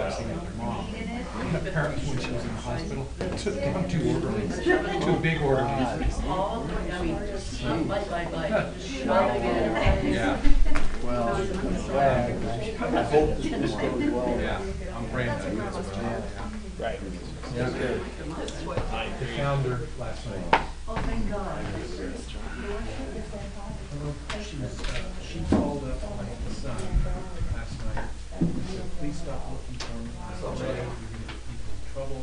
discussing with her mom. Apparently when she was in the hospital, took on 2 orderlies, 2 big orderlies. Yeah. Well, I hope this goes well. Yeah, I'm praying that it's Right. yeah. The founder last night. Oh, thank God. She called up my son last night and said, please stop looking for me. I'm afraid you're going to get people in trouble.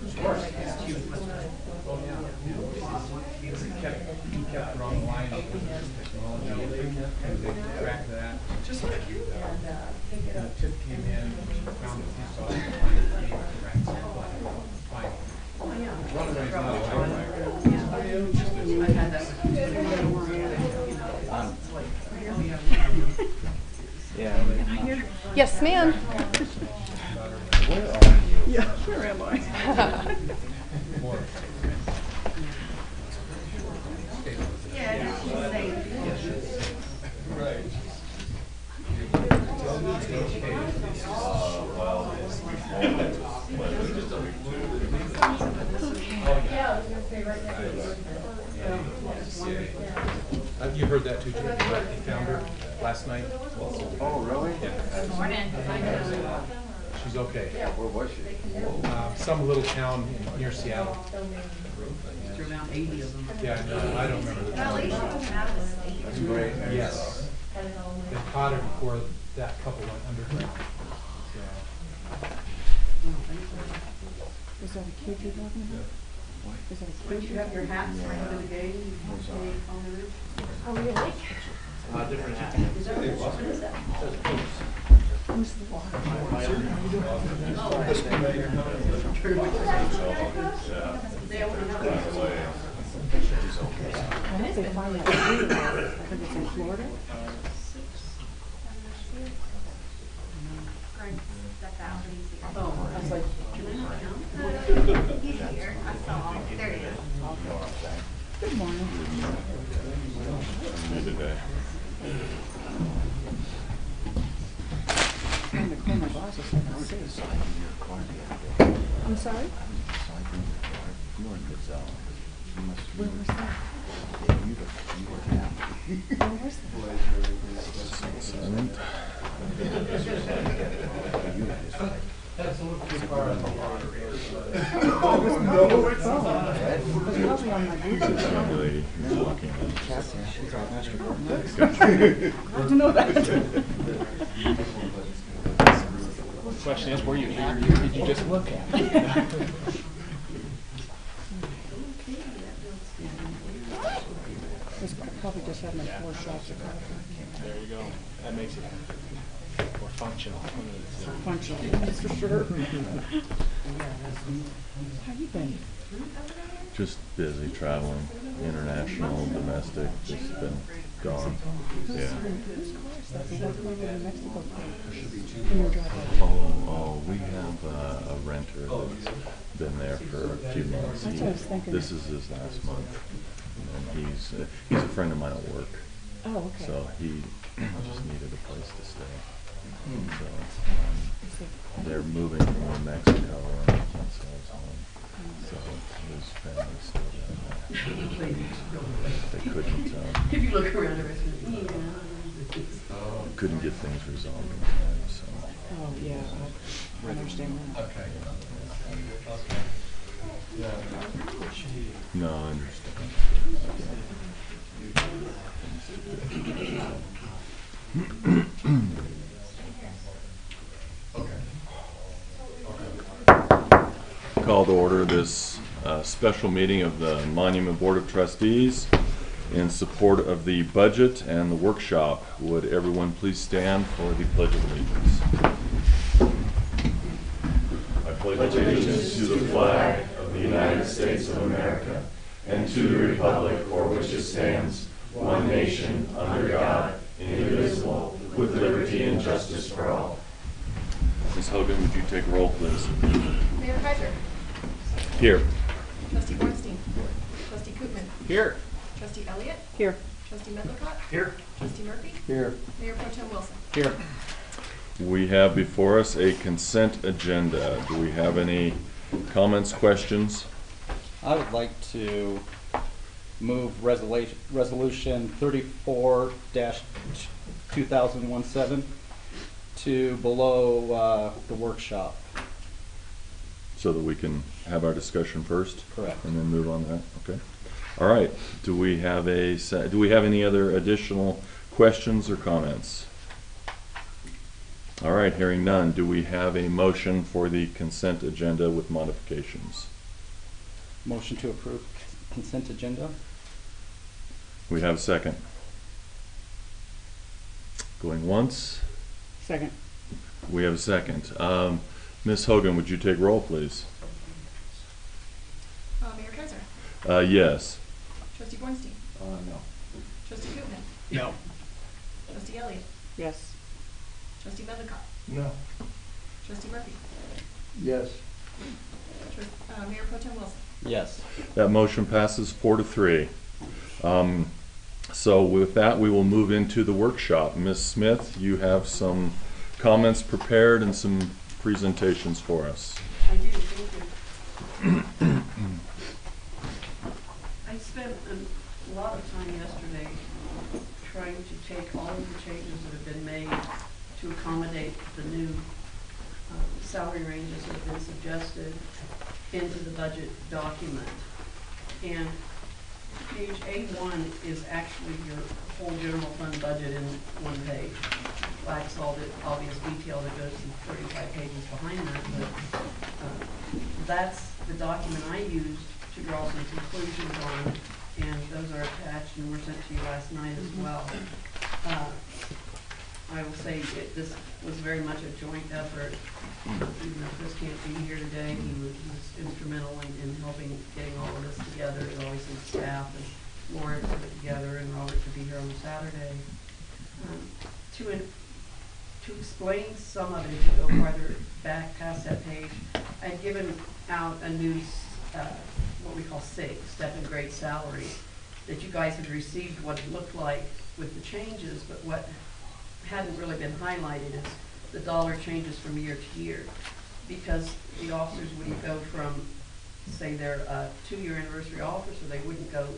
Of course, it's cute. Oh, yeah. He kept her on the line with technology and they tracked that. Just like you. The tip came in, she found that he saw the rats and fine. One of them is not a I've had that. Yeah. Yes, ma'am. Where are you? Yeah, where am I? Right. Have you heard that too, Jim? He found her last night. Oh, really? Yeah. Morning. She's okay. Where was she? Some little town near Seattle. Threw around 80 of them. Yeah, I know. I don't remember the town. That's great. Yes. They caught her before that couple went underground. Is that a kid you're talking about? Is that a Don't kid? you have your hats right over the gate? On the roof? Oh, really? Different hat. Is that what it is? Who's the water? They open up. I hope they find that too. I think it's in Florida. Oh, I was like, can I not count? He's here. I saw him. There he is. Good morning. Trying to clean my glasses so I can see. I'm sorry? Where was that? Where was that? That's a little too far on the water. No, it's not. It was probably on my Bluetooth. How'd you know that? The question is, were you happy or did you just look at it? I probably just had my 4 shots of coffee. There you go. That makes it more functional. Functional, that's for sure. How you been? Just busy traveling, international, domestic, just been gone. Yeah. Oh, we have a renter that's been there for a few months. That's what I was thinking. This is his last month, and he's a friend of mine at work. Oh, okay. So he just needed a place to stay. So they're moving from New Mexico and they can't sell his home. So his family's still down there. They couldn't If you look around the rest of the couldn't get things resolved in time. So Oh, yeah, I understand that. Okay. no, I understand. Call to order this special meeting of the Monument Board of Trustees in support of the budget and the workshop. Would everyone please stand for the Pledge of Allegiance? I pledge allegiance to the flag of the United States of America and to the republic for which it stands, one nation, under God, indivisible, with liberty and justice for all. Ms. Hogan, would you take roll, please? Mayor Kaiser. Here. Trustee Bornstein. Trustee Koopman. Here. Trustee Elliott. Here. Trustee Medlicott. Here. Trustee Murphy. Here. Mayor Pro Tem Wilson. Here. We have before us a consent agenda. Do we have any comments, questions? I would like to move resolution 34-2017 to below the workshop. So that we can have our discussion first? Correct. And then move on to that, okay. All right, do we have any other additional questions or comments? All right, hearing none, do we have a motion for the consent agenda with modifications? Motion to approve consent agenda. We have a second. Going once? Second. We have a second. Ms. Hogan, would you take roll, please? Mayor Kaiser. Yes. Trustee Bornstein. No. Trustee Koopman. No. Trustee Elliott. Yes. Trustee Medlicott. No. Trustee Murphy. Yes. Mayor Pro Tem Wilson. Yes. That motion passes 4-3. So with that, we will move into the workshop. Ms. Smith, you have some comments prepared and some presentations for us. I do, thank you. I spent a lot of time yesterday trying to take all of the changes that have been made to accommodate the new salary ranges that have been suggested into the budget document. And page A1 is actually your whole general fund budget in one page. Lacks all the obvious detail that goes through 35 pages behind that, but that's the document I used to draw some conclusions on, and those are attached and were sent to you last night as well. I will say this was very much a joint effort. Even though Chris can't be here today, he was instrumental in helping getting all of this together. There's always some staff, and Laura put it together, and Robert could be here on Saturday. To explain some of it, if you go farther back past that page, I'd given out a new, what we call SIG, step and grade salary, that you guys had received what it looked like with the changes, but what hadn't really been highlighted is the dollar changes from year to year, because the officers wouldn't go from, say, their 2-year anniversary officer, they wouldn't go,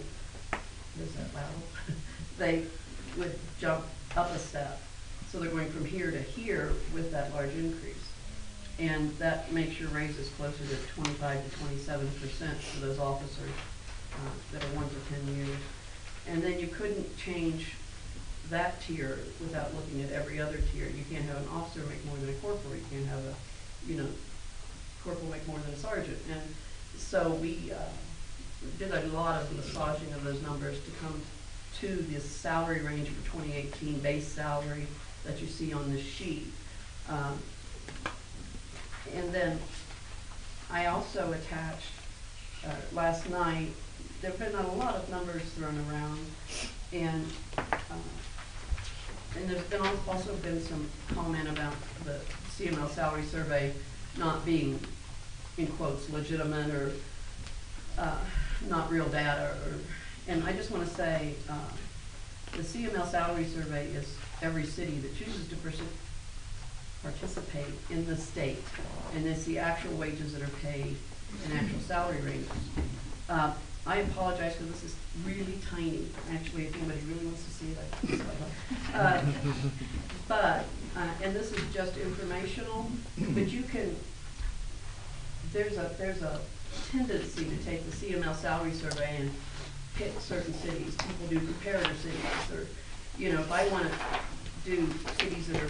is that loud? They would jump up a step. So they're going from here to here with that large increase. And that makes your raises closer to 25 to 27% for those officers that are 1 to 10 years. And then you couldn't change that tier without looking at every other tier. You can't have an officer make more than a corporal. You can't have a, corporal make more than a sergeant. And so we did a lot of massaging of those numbers to come to the salary range for 2018 base salary that you see on this sheet. And then I also attached, last night, there have been a lot of numbers thrown around, and there's been also been some comment about the CML salary survey not being, in quotes, legitimate or not real data. And I just want to say the CML salary survey is every city that chooses to participate in the state, and it's the actual wages that are paid and actual salary ranges. I apologize because this is really tiny. Actually, if anybody really wants to see it, I can slide up. And this is just informational, but you can, there's a tendency to take the CML salary survey and pick certain cities. People do comparator cities, or, if I want to do cities that are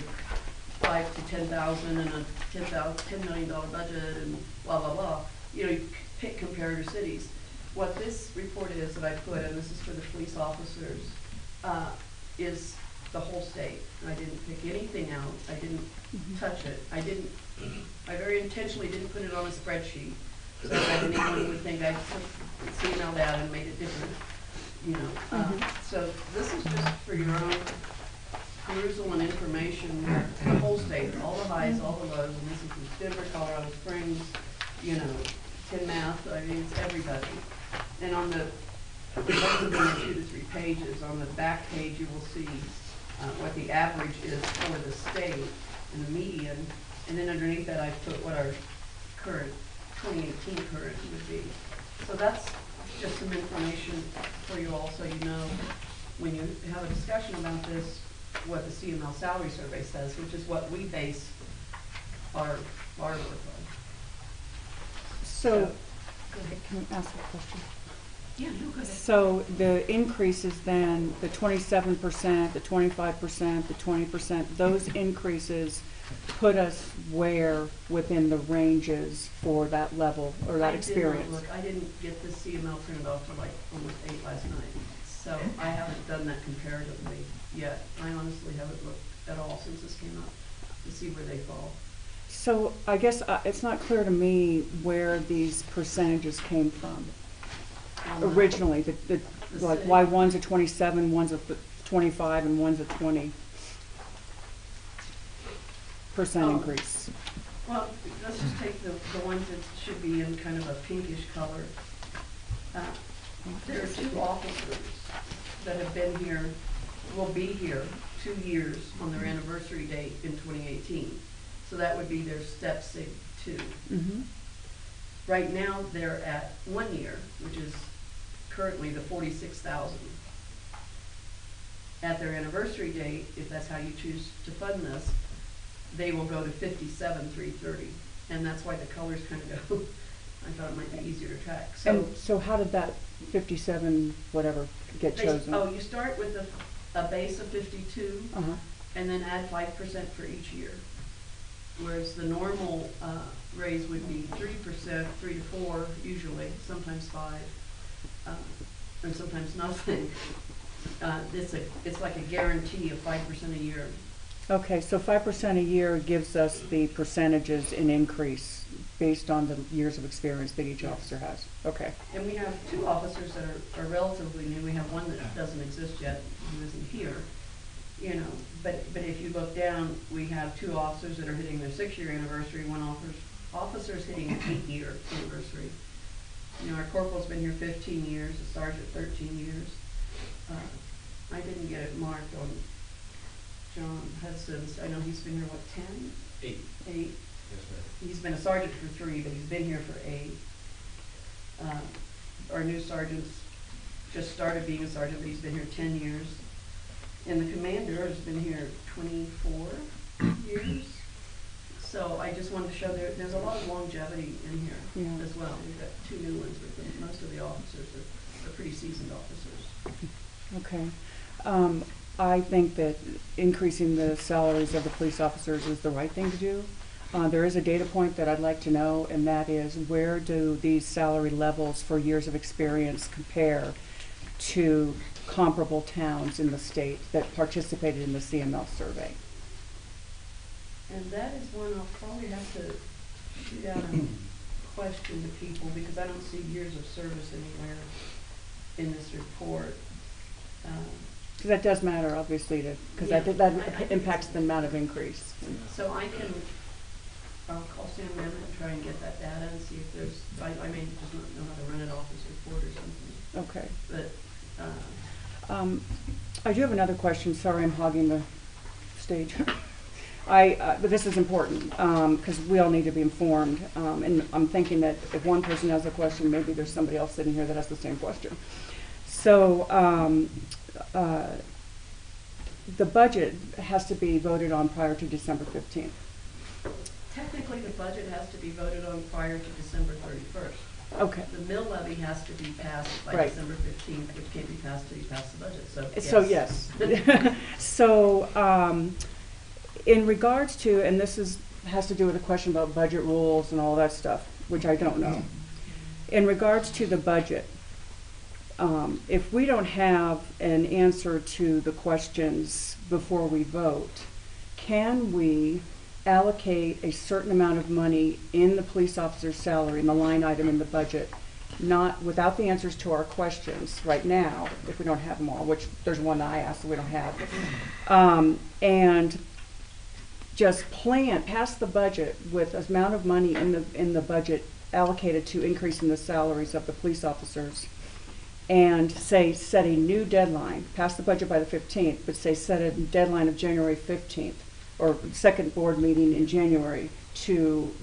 5 to 10,000 and a $10 million budget and blah, blah, blah, you pick comparator cities. What this report is that I put, and this is for the police officers, is the whole state. I didn't pick anything out. I didn't touch it. I very intentionally didn't put it on a spreadsheet so that anyone would think I took CML data and made it different. So this is just for your own perusal and information. The whole state, all the highs, all the lows, and this is from Denver, Colorado Springs, Math. I mean, it's everybody. And on the 2 to 3 pages, on the back page, you will see what the average is for the state. and a median, and then underneath that I put what our current, 2018 current would be. So that's just some information for you all, so you know when you have a discussion about this, what the CML salary survey says, which is what we base our work on. So, can I ask a question? Yeah, no, go ahead. So the increases then, the 27%, the 25%, the 20%, those increases put us where within the ranges for that level or that experience? I didn't get the CML printed off till like almost 8 last night, so I haven't done that comparatively yet. I honestly haven't looked at all since this came out to see where they fall. So I guess it's not clear to me where these percentages came from originally. Like city. why one's a 27, one's a 25, and one's a 20% Oh. increase. Well, let's just take the ones that should be in kind of a pinkish color. There are 2 officers that have been here, will be here 2 years on their anniversary date in 2018. So that would be their step sig 2. Mm-hmm. Right now, they're at 1 year, which is currently the 46,000. At their anniversary date, if that's how you choose to fund this, they will go to 57,330, and that's why the colors kind of go. I thought it might be easier to track. And so how did that 57 whatever get chosen? You start with a base of 52, Uh-huh. and then add 5% for each year. Whereas the normal raise would be 3%, 3 to 4 usually, sometimes 5, and sometimes nothing. It's like a guarantee of 5% a year. Okay, so 5% a year gives us the percentages in increase based on the years of experience that each officer has. Okay. And we have 2 officers that are relatively new. We have one that doesn't exist yet, who isn't here. You know, but if you look down, we have 2 officers that are hitting their 6-year anniversary, one officer's hitting an 8-year anniversary. You know, our corporal's been here 15 years, the sergeant 13 years. I didn't get it marked on John Hudson's. I know he's been here, what, 10? 8. 8. Yes, ma'am. He's been a sergeant for 3, but he's been here for 8. Our new sergeant's just started being a sergeant, but he's been here 10 years. And the commander has been here 24 years. So I just wanted to show there's a lot of longevity in here as well. We've got 2 new ones, but most of the officers are pretty seasoned officers. Okay. I think that increasing the salaries of the police officers is the right thing to do. There is a data point that I'd like to know, and that is where do these salary levels for years of experience compare to comparable towns in the state that participated in the CML survey? And that is one I'll probably have to shoot out a question to people, because I don't see years of service anywhere in this report. Because that does matter, obviously, because I think that impacts the amount of increase. So I'll call Sam Mann and try and get that data and see if there's, I may just not know how to run it off this report or something. Okay. But, I do have another question. Sorry, I'm hogging the stage. But this is important because we all need to be informed. And I'm thinking that if one person has a question, maybe there's somebody else sitting here that has the same question. So the budget has to be voted on prior to December 15th. technically, the budget has to be voted on prior to December 31st. Okay. The mill levy has to be passed by Right. December 15th, which can't be passed till you pass the budget, so yes. So yes. So in regards to, and this has to do with a question about budget rules and all that stuff, which I don't know. In regards to the budget, if we don't have an answer to the questions before we vote, can we allocate a certain amount of money in the police officer's salary, in the line item in the budget, not without the answers to our questions right now, if we don't have them all, which there's one I asked that we don't have, and just pass the budget with an amount of money in the budget allocated to increasing the salaries of the police officers, and set a new deadline, pass the budget by the 15th, but set a deadline of January 15th or second board meeting in January to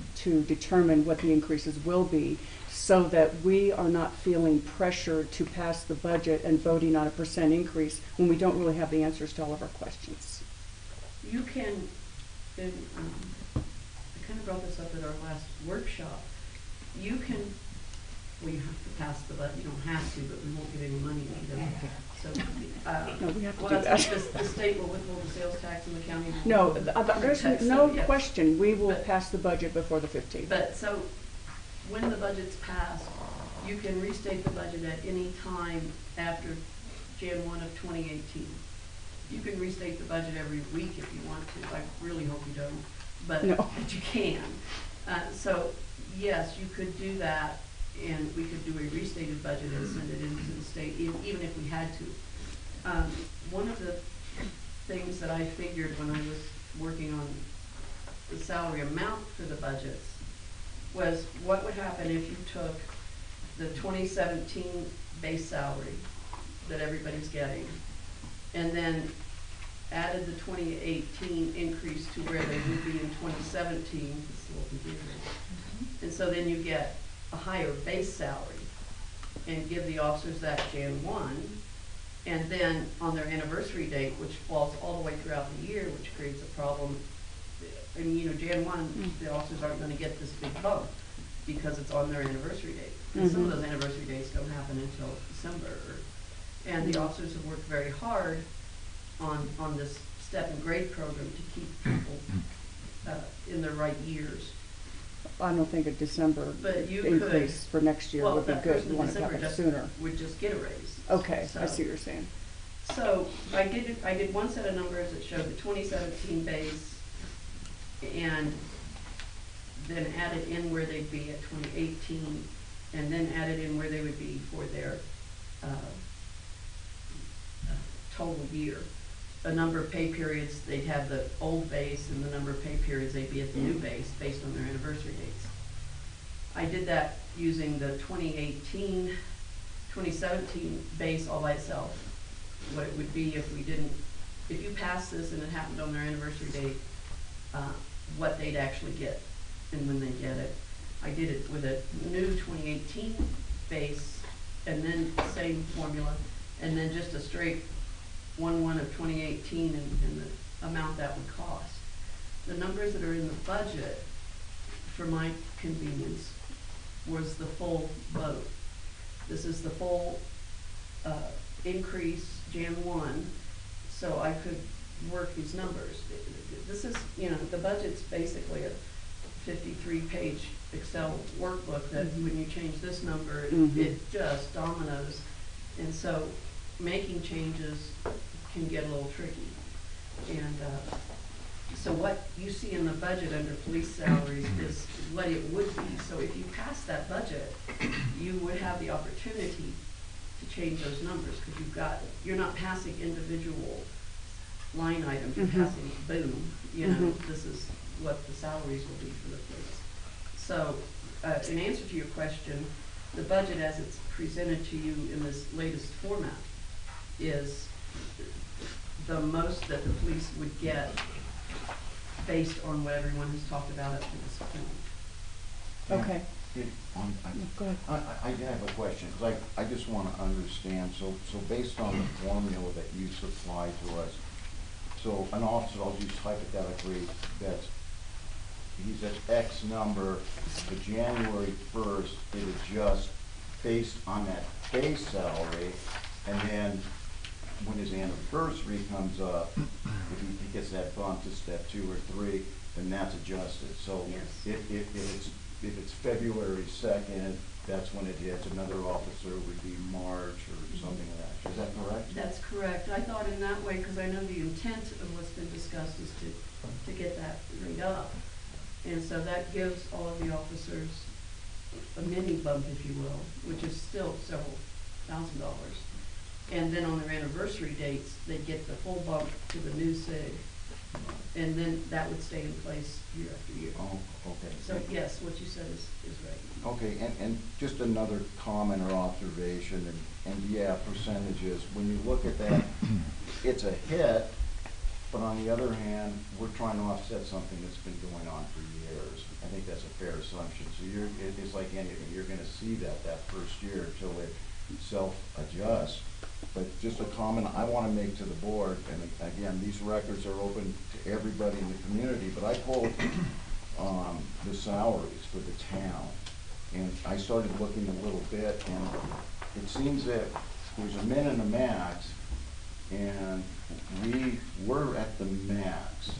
determine what the increases will be, so that we are not feeling pressure to pass the budget and voting on a % increase when we don't really have the answers to all of our questions. You can, and, I kind of brought this up at our last workshop, you can, well, you have to pass the budget, you don't have to, but we won't get any money either. So, No, we have to well, do that's that. the state will withhold the sales tax and the county will No, withhold the there's tax, no so, yeah. question, we will But- pass the budget before the 15th. But so, when the budget's passed, you can restate the budget at any time after Jan 1 of 2018. You can restate the budget every week if you want to. I really hope you don't, but No. but you can. So yes, you could do that, and we could do a restated budget and send it into the state, even if we had to. One of the things that I figured when I was working on the salary amount for the budgets was what would happen if you took the 2017 base salary that everybody's getting and then added the 2018 increase to where they would be in 2017. It's a little confusing. And so then you get a higher base salary and give the officers that Jan 1, and then on their anniversary date, which falls all the way throughout the year, which creates a problem. I mean, Jan 1, the officers aren't gonna get this big bump because it's on their anniversary date. And some of those anniversary dates don't happen until December. And the officers have worked very hard on this step and grade program to keep people in their right years. I don't think a December But you increase could, for next year well, would be that good, person we in want to have December it just sooner. would just get a raise. Okay, I So- see what you're saying. So I did one set of numbers that showed the 2017 base and then added in where they'd be at 2018 and then added in where they would be for their total year. The number of pay periods, they'd have the old base, and the number of pay periods they'd be at the new base based on their anniversary dates. I did that using the 2018, 2017 base all by itself. What it would be if we didn't, if you passed this and it happened on their anniversary date, what they'd actually get and when they get it. I did it with a new 2018 base and then same formula, and then just a straight 1/1 of 2018 and the amount that would cost. The numbers that are in the budget, for my convenience, was the full vote. This is the full increase Jan 1, so I could work these numbers. This is, the budget's basically a 53-page Excel workbook that when you change this number, it just dominoes. And so making changes can get a little tricky. And so what you see in the budget under police salaries is what it would be. So if you pass that budget, you would have the opportunity to change those numbers, because you're not passing individual line items, you're passing boom, this is what the salaries will be for the police. So in answer to your question, the budget as it's presented to you in this latest format is the most that the police would get based on what everyone has talked about up to this point. Okay. Go ahead. I have a question, because I just want to understand, so based on the formula that you supplied to us, so an officer, I'll use hypothetically, he's at X number, the January 1st, it adjusts based on that base salary, and then when his anniversary comes up, if he gets that bump to step 2 or 3, then that's adjusted. So Yes. if it's February 2nd, that's when it hits. Another officer would be March or something like that. Is that correct? That's correct. I thought in that way, because I know the intent of what's been discussed is to get that rate up. And so that gives all of the officers a mini bump, if you will, which is still several $1,000s. And then on their anniversary dates, they get the full bump to the new SIG. And then that would stay in place year after year. Oh, okay. So yes, what you said is right. Okay, and just another comment or observation, and yeah, percentages, when you look at that, it's a hit, But on the other hand, we're trying to offset something that's been going on for years. I think that's a fair assumption. So it's like anything, you're gonna see that first year until it self-adjusts. But just a comment I wanna make to the board, and again, these records are open to everybody in the community, but I pulled, the salaries for the town. And I started looking a little bit, and it seems that there's a min and a max, and we were at the max.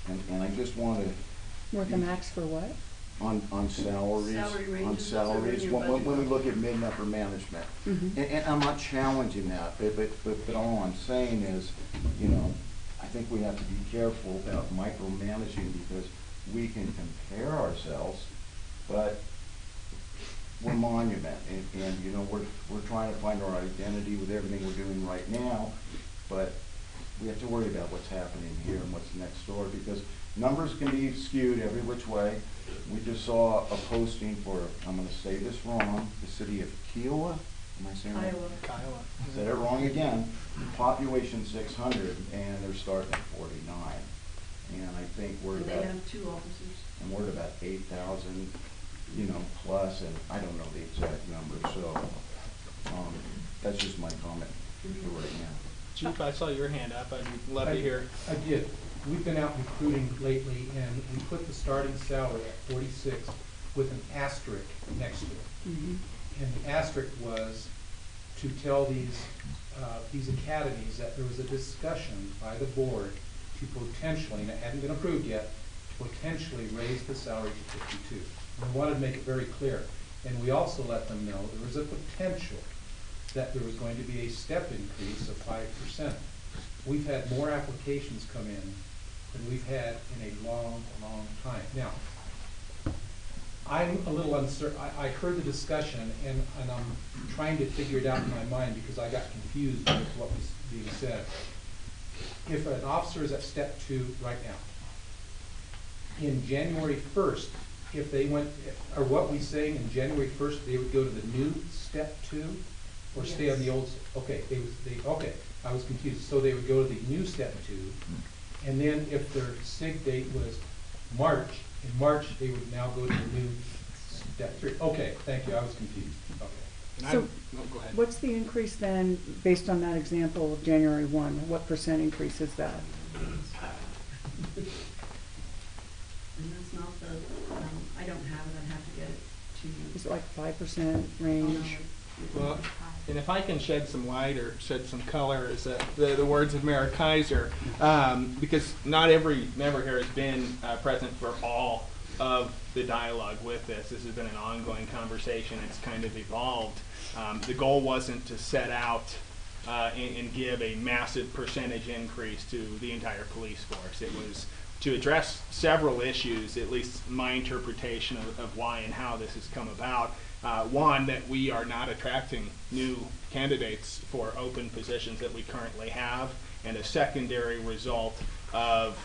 And I just want to. We're at the max for what? On salaries. Salary ranges, On what's over in salaries, your when budget? we look at mid and upper management. Mhm. And I'm not challenging that, but all I'm saying is, you know, I think we have to be careful about micromanaging, because we can compare ourselves, but we're Monument, and you know, we're trying to find our identity with everything we're doing right now, but we have to worry about what's happening here and what's next door, because numbers can be skewed every which way. We just saw a posting for, I'm gonna say this wrong, the city of Kiowa, am I saying that? Iowa. Said it wrong again, population 600, and they're starting at 49. And I think we're And they about, have 2 officers. and we're at about 8,000, you know, plus, and I don't know the exact number, so, that's just my comment for right now. Chief, I saw your hand up. I'd love to hear. I did. We've been out recruiting lately, and we put the starting salary at 46 with an asterisk next to it. Mhm. And the asterisk was to tell these academies that there was a discussion by the board to potentially, and it hadn't been approved yet, to potentially raise the salary to 52. And we wanted to make it very clear. And we also let them know there was a potential that there was going to be a step increase of 5%. We've had more applications come in than we've had in a long, long time. Now, I'm a little uncertain. I heard the discussion, and I'm trying to figure it out in my mind, because I got confused with what was being said. If an officer is at step 2 right now, in January 1st, if they went, or what we saying in January 1st, they would go to the new step 2, or stay on the old? Okay, okay, I was confused. So they would go to the new step 2, and then if their SIG date was March, in March they would now go to the new step 3. Okay, thank you. I was confused. Okay. And So, go ahead. what's the increase then, based on that example of January 1? What % increase is that? And that's not the, I don't have it, I'd have to get it to you. Is it like 5% range? Well, and if I can shed some light or shed some color, is that the words of Mayor Kaiser, because not every member here has been present for all of the dialogue with this. This has been an ongoing conversation. It's kind of evolved. The goal wasn't to set out and give a massive percentage increase to the entire police force. It was to address several issues, at least my interpretation of why and how this has come about. One, that we are not attracting new candidates for open positions that we currently have, and a secondary result of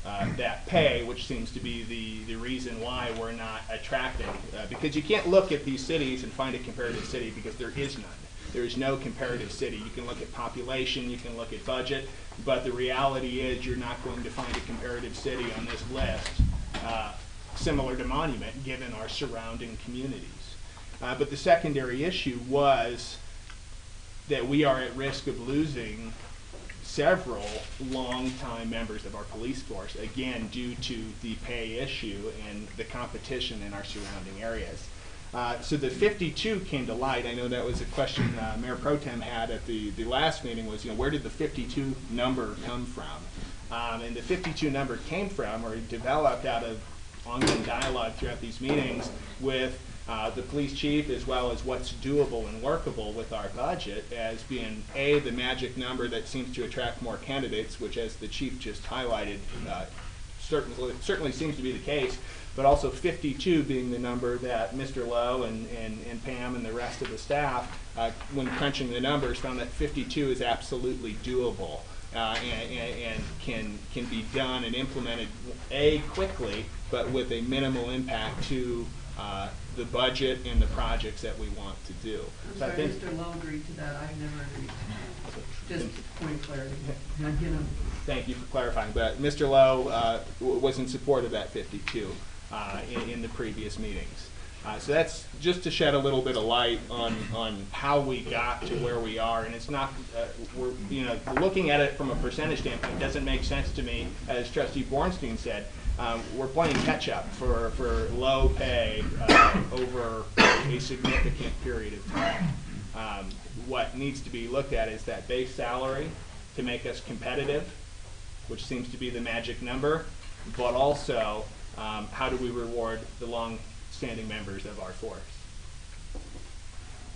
that pay, which seems to be the reason why we're not attracting, because you can't look at these cities and find a comparative city, because there is none. There is no comparative city. You can look at population, you can look at budget, but the reality is you're not going to find a comparative city on this list similar to Monument, given our surrounding communities. But the secondary issue was that we are at risk of losing several longtime members of our police force, again, due to the pay issue and the competition in our surrounding areas. So the 52 came to light. I know that was a question Mayor Pro Tem had at the last meeting, was, you know, where did the 52 number come from? And the 52 number came from, or developed out of ongoing dialogue throughout these meetings with the police chief, as well as what's doable and workable with our budget, as being A, the magic number that seems to attract more candidates, which, as the chief just highlighted, certainly seems to be the case, but also 52 being the number that Mr. Lowe and Pam and the rest of the staff, when crunching the numbers, found that 52 is absolutely doable and can be done and implemented, A, quickly, but with a minimal impact to the budget and the projects that we want to do. I'm So I sorry, think- Mr. Lowe agreed to that, I've never agreed. Just point of clarity. You know, Thank you for clarifying, but Mr. Lowe was in support of that 52 in the previous meetings. So that's just to shed a little bit of light on how we got to where we are, and it's not, we're, you know, looking at it from a percentage standpoint, it doesn't make sense to me, as Trustee Bornstein said. We're playing catch-up for low pay over a significant period of time. What needs to be looked at is that base salary to make us competitive, which seems to be the magic number, but also how do we reward the long-standing members of our force?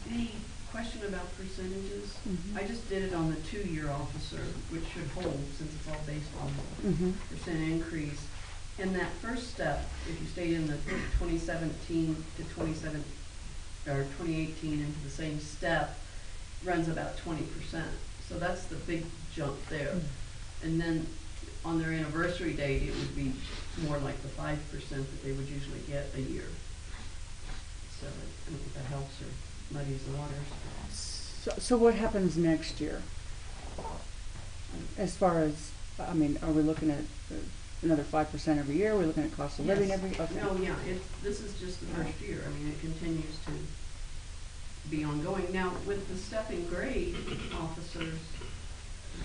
the question about percentages, Mhm. I just did it on the 2-year officer, which should hold since it's all based on Mhm. percent increase. And that first step, if you stayed in the 2017 to 2018 into the same step, runs about 20%. So that's the big jump there. And then on their anniversary date, it would be more like the 5% that they would usually get a year. So I don't know if that helps or muddies the waters. So what happens next year? As far as, I mean, are we looking at another 5% every year? Are we looking at cost of living Yes. every? Okay. No, yeah, this is just the first year. I mean, it continues to be ongoing. Now, with the step and grade officers,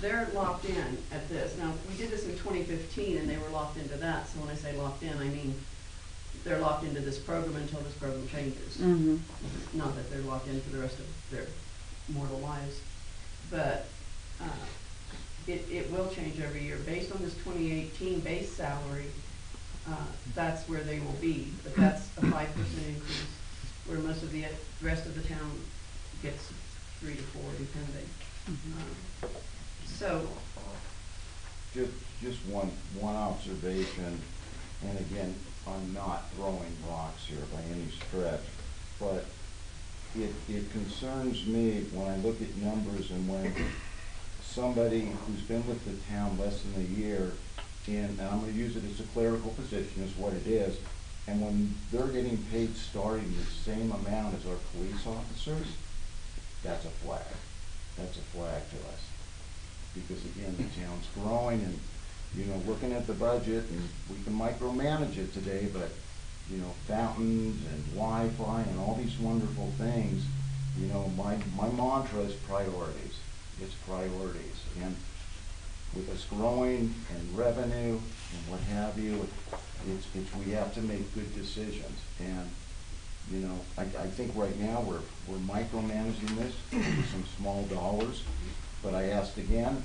they're locked in at this. Now, we did this in 2015 and they were locked into that. So when I say locked in, I mean they're locked into this program until this program changes. Mm-hmm. Not that they're locked in for the rest of their mortal lives. But it will change every year. Based on this 2018 base salary, that's where they will be. But that's a 5% increase, where most of the rest of the town gets 3 to 4, depending. So, Just one observation, and again, I'm not throwing rocks here by any stretch, but it concerns me when I look at numbers and when somebody who's been with the town less than a year, and I'm gonna use it as a clerical position, is what it is, and when they're getting paid starting the same amount as our police officers, that's a flag. That's a flag to us. Because again, the town's growing and, you know, looking at the budget, and we can micromanage it today, but, you know, fountains and Wi-Fi and all these wonderful things, you know, my mantra is priorities. It's priorities. And with us growing and revenue and what have you, we have to make good decisions. And, you know, I think right now we're micromanaging this with some small dollars. But I asked again,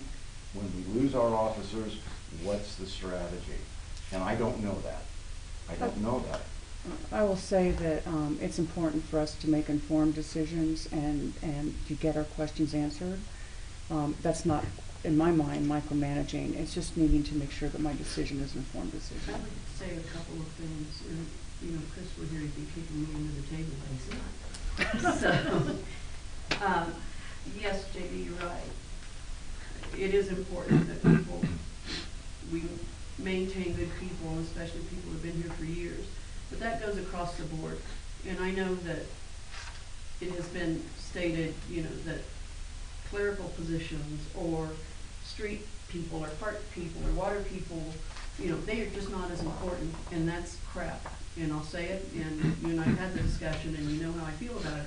when we lose our officers, what's the strategy? And I don't know that. I don't know that. I will say that it's important for us to make informed decisions and to get our questions answered. That's not, in my mind, micromanaging. It's just needing to make sure that my decision is an informed I decision. would say a couple of things. You know, Chris would here, he'd be kicking me under the table, but he's not. So, yes, JB, you're right. It is important that we maintain good people, especially people who've been here for years. But that goes across the board. And I know that it has been stated, you know, that clerical positions or street people or park people or water people, you know, they are just not as important, and that's crap. And I'll say it, and you and I have had the discussion, and you know how I feel about it.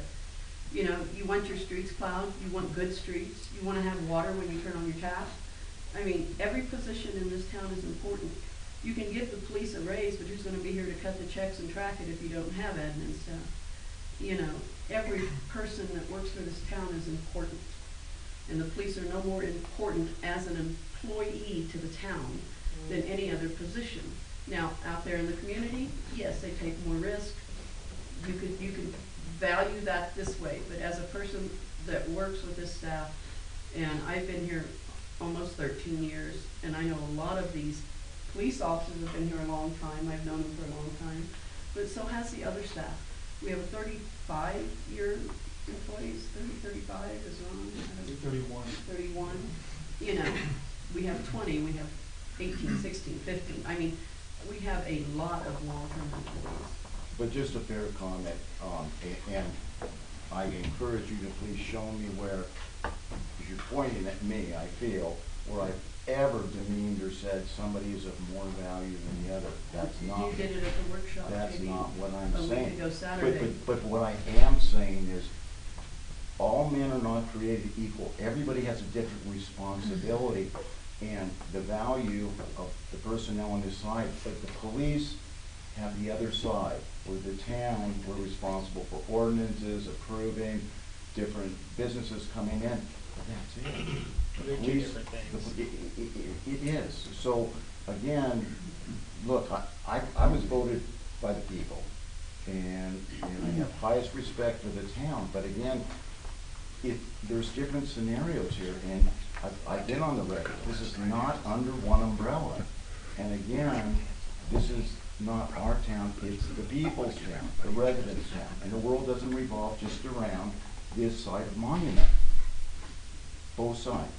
You know, you want your streets plowed, you want good streets, you want to have water when you turn on your tap. I mean, every position in this town is important. You can give the police a raise, but who's going to be here to cut the checks and track it if you don't have admin staff? You know, every person that works for this town is important. And the police are no more important as an employee to the town than any other position. Now, out there in the community, yes, they take more risk. You could value that this way, but as a person that works with this staff, and I've been here almost 13 years, and I know a lot of these police officers have been here a long time. I've known them for a long time, but so has the other staff. We have 35-year employees, 35 is wrong. 31. You know, we have 20, we have 18, 16, 15. I mean, we have a lot of long-term employees. but just a fair comment, and I encourage you to please show me where, because you're pointing at me, I feel, where I've ever demeaned or said somebody is of more value than the other. That's not. You did it at the workshop, That's maybe not what I'm a week saying. ago Saturday. But what I am saying is, all men are not created equal. Everybody has a different responsibility, and the value of the personnel on this side, but the police have the other side, where the town, we're responsible for ordinances, approving, different businesses coming in, but that's it. The They're two police- different things. It is. So, again, look, I was voted by the people, and I have highest respect for the town, but again, there's different scenarios here, and I've been on the record, this is not under one umbrella. And again, this is not our town, it's the people's town, the residents' town, and the world doesn't revolve just around this side of Monument. Both sides,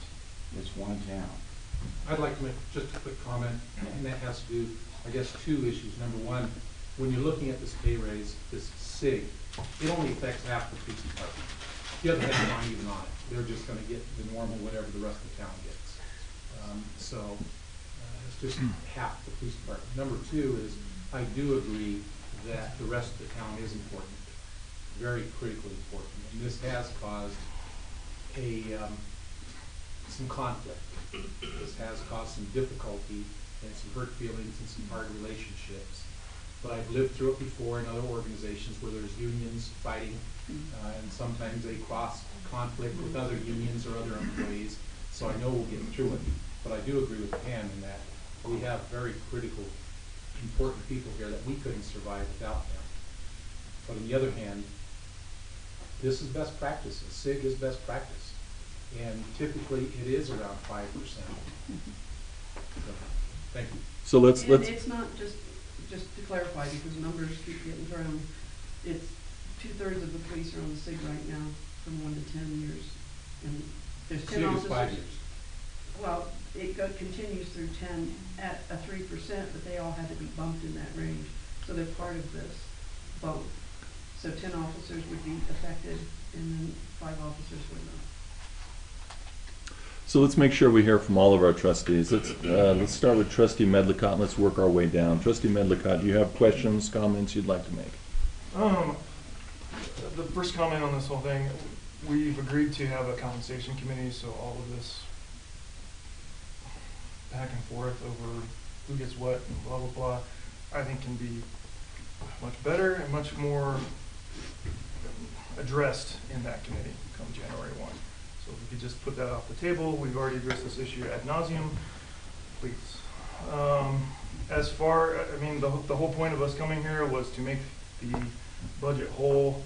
it's one town. I'd like to make just a quick comment, and that has to do, I guess, two issues. Number one, when you're looking at this pay raise, this SIG, it only affects half the police department. The other half aren't even on it. They're just gonna get the normal, whatever the rest of the town gets. It's just half the police department. Number two is, I do agree that the rest of the town is important, very critically important. And this has caused some conflict. This has caused some difficulty and some hurt feelings and some hard relationships. But I've lived through it before in other organizations where there's unions fighting, and sometimes they cross conflict with other unions or other employees, so I know we'll get through it. But I do agree with Pam in that we have very critical, important people here that we couldn't survive without them. But on the other hand, this is best practice. A SIG is best practice. And typically, it is around 5%. So, thank you. So let's, And it's not just to clarify, because numbers keep getting thrown, it's 2/3 of the police are on the SIG right now from 1 to 10 years. And there's 10 SIG is officers. 5 years. Well, it continues through 10 at a 3%, but they all had to be bumped in that range. So they're part of this bump. So 10 officers would be affected, and then 5 officers would not. So let's make sure we hear from all of our trustees. Let's start with Trustee Medlicott and let's work our way down. Trustee Medlicott, do you have questions, comments you'd like to make? The first comment on this whole thing, we've agreed to have a compensation committee, so all of this back and forth over who gets what and blah, blah, blah, I think can be much better and much more addressed in that committee come January 1. So if we could just put that off the table, we've already addressed this issue ad nauseum, please. As far, I mean, the whole point of us coming here was to make the budget whole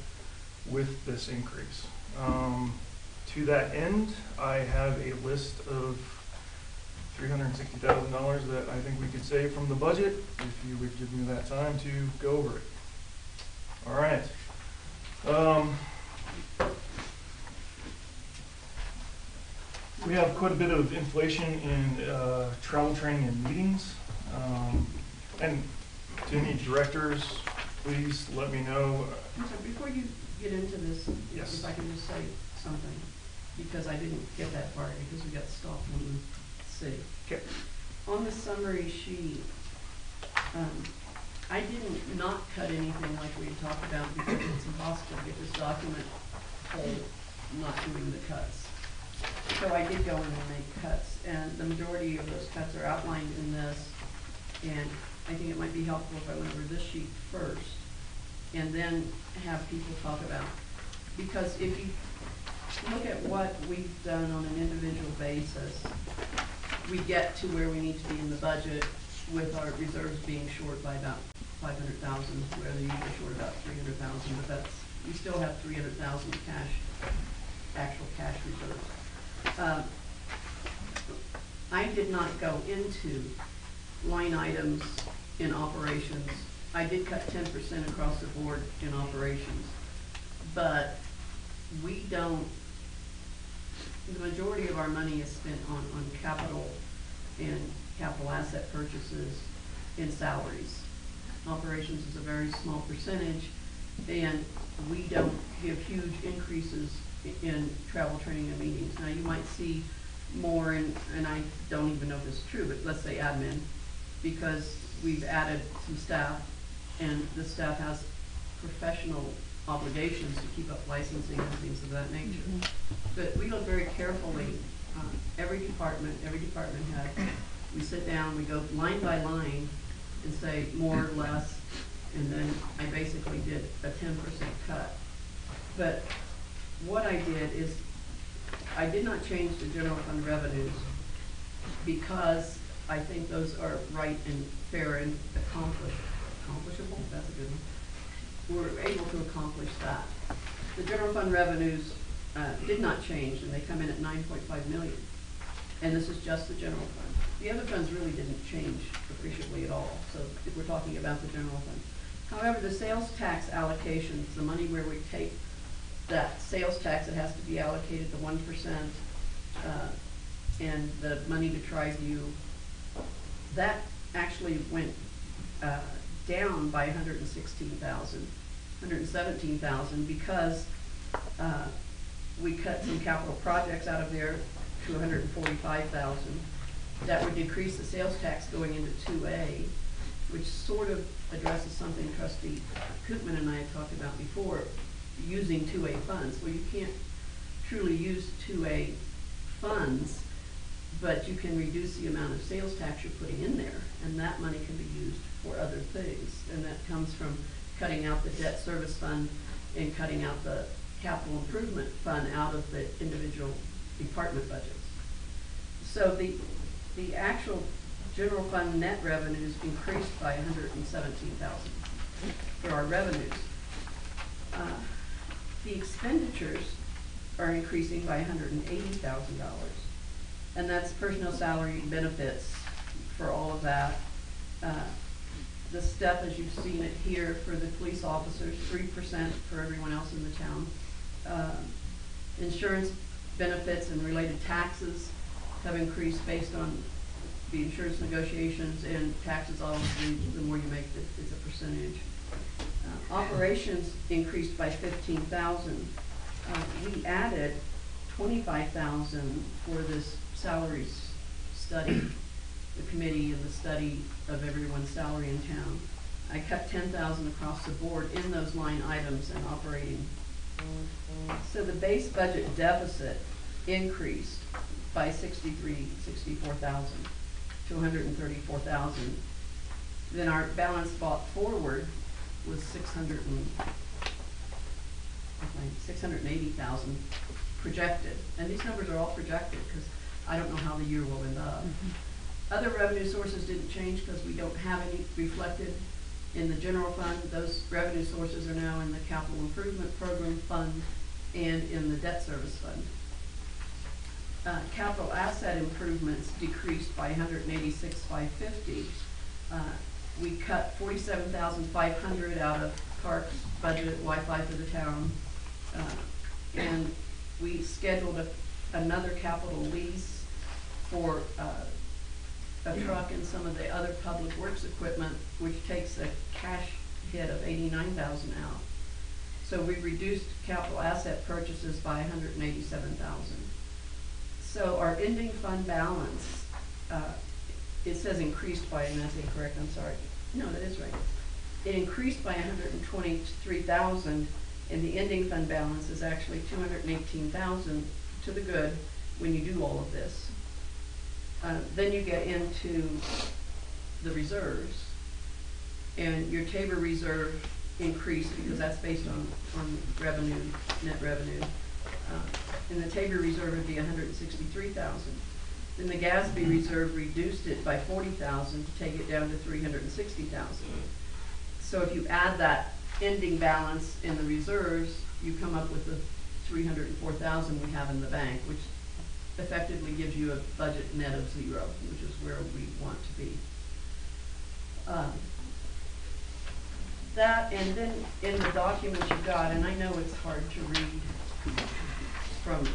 with this increase. To that end, I have a list of $360,000 that I think we could save from the budget if you would give me that time to go over it. All right. We have quite a bit of inflation in travel, training, and meetings. And to any directors, please let me know. I'm sorry, before you get into this, Yes. if I can just say something, because I didn't get that part, because we got stopped on the city. Okay. On the summary sheet, I didn't not cut anything like we had talked about, because it's impossible to get this document whole, not doing the cuts. So I did go in and make cuts, and the majority of those cuts are outlined in this, and I think it might be helpful if I went over this sheet first, and then have people talk about, because if you look at what we've done on an individual basis, we get to where we need to be in the budget with our reserves being short by about 500,000, where they're usually short about 300,000, but that's, we still have 300,000 cash, actual cash reserves. I did not go into line items in operations. I did cut 10% across the board in operations, but we don't, the majority of our money is spent on capital and capital asset purchases in salaries. operations is a very small percentage, and we don't give huge increases in travel, training, and meetings. Now, you might see more in, and I don't even know if this is true, but let's say admin, because we've added some staff, and the staff has professional obligations to keep up licensing and things of that nature. But we look very carefully, every department head, we sit down, we go line by line and say more or less, and then I basically did a 10% cut. But what I did is, I did not change the general fund revenues because I think those are right and fair and accomplishable, that's a good one. We're able to accomplish that. The general fund revenues did not change, and they come in at 9.5 million. And this is just the general fund. The other funds really didn't change appreciably at all, so if we're talking about the general fund. However, the sales tax allocations, the money where we take that sales tax that has to be allocated, the 1%, and the money to Triview, that actually went down by 117,000 because we cut some capital projects out of there to 145,000. That would decrease the sales tax going into 2A, which sort of addresses something Trustee Koopman and I had talked about before, using 2A funds. Well, you can't truly use 2A funds, but you can reduce the amount of sales tax you're putting in there, and that money can be used for other things. And that comes from cutting out the debt service fund and cutting out the capital improvement fund out of the individual department budgets. So the actual general fund net revenues increased by 117,000 for our revenues. The expenditures are increasing by $180,000, and that's personnel salary and benefits for all of that. The step, as you've seen it here, for the police officers, 3% for everyone else in the town. Insurance benefits and related taxes have increased based on the insurance negotiations, and taxes, obviously, the more you make, it's a percentage. Operations increased by 15,000. We added 25,000 for this salaries study, the committee and the study of everyone's salary in town. I cut 10,000 across the board in those line items and operating. So the base budget deficit increased by 64,000 to 134,000. Then our balance brought forward was 680,000 projected. And these numbers are all projected because I don't know how the year will end up. Other revenue sources didn't change because we don't have any reflected in the general fund. Those revenue sources are now in the capital improvement program fund and in the debt service fund. Capital asset improvements decreased by 186,550. We cut 47,500 out of parks budget Wi-Fi for the town, and we scheduled another capital lease for a truck and some of the other public works equipment, which takes a cash hit of 89,000 out. So we reduced capital asset purchases by 187,000. So our ending fund balance, it says increased by, and that's incorrect, I'm sorry. No, that is right. It increased by 123,000, and the ending fund balance is actually 218,000 to the good when you do all of this. Then you get into the reserves, and your Tabor reserve increased because that's based on revenue, net revenue. And the Tabor reserve would be 163,000. Then the Gatsby reserve reduced it by 40,000 to take it down to 360,000. So if you add that ending balance in the reserves, you come up with the 304,000 we have in the bank, which effectively gives you a budget net of 0, which is where we want to be. That, and then in the document you got, and I know it's hard to read from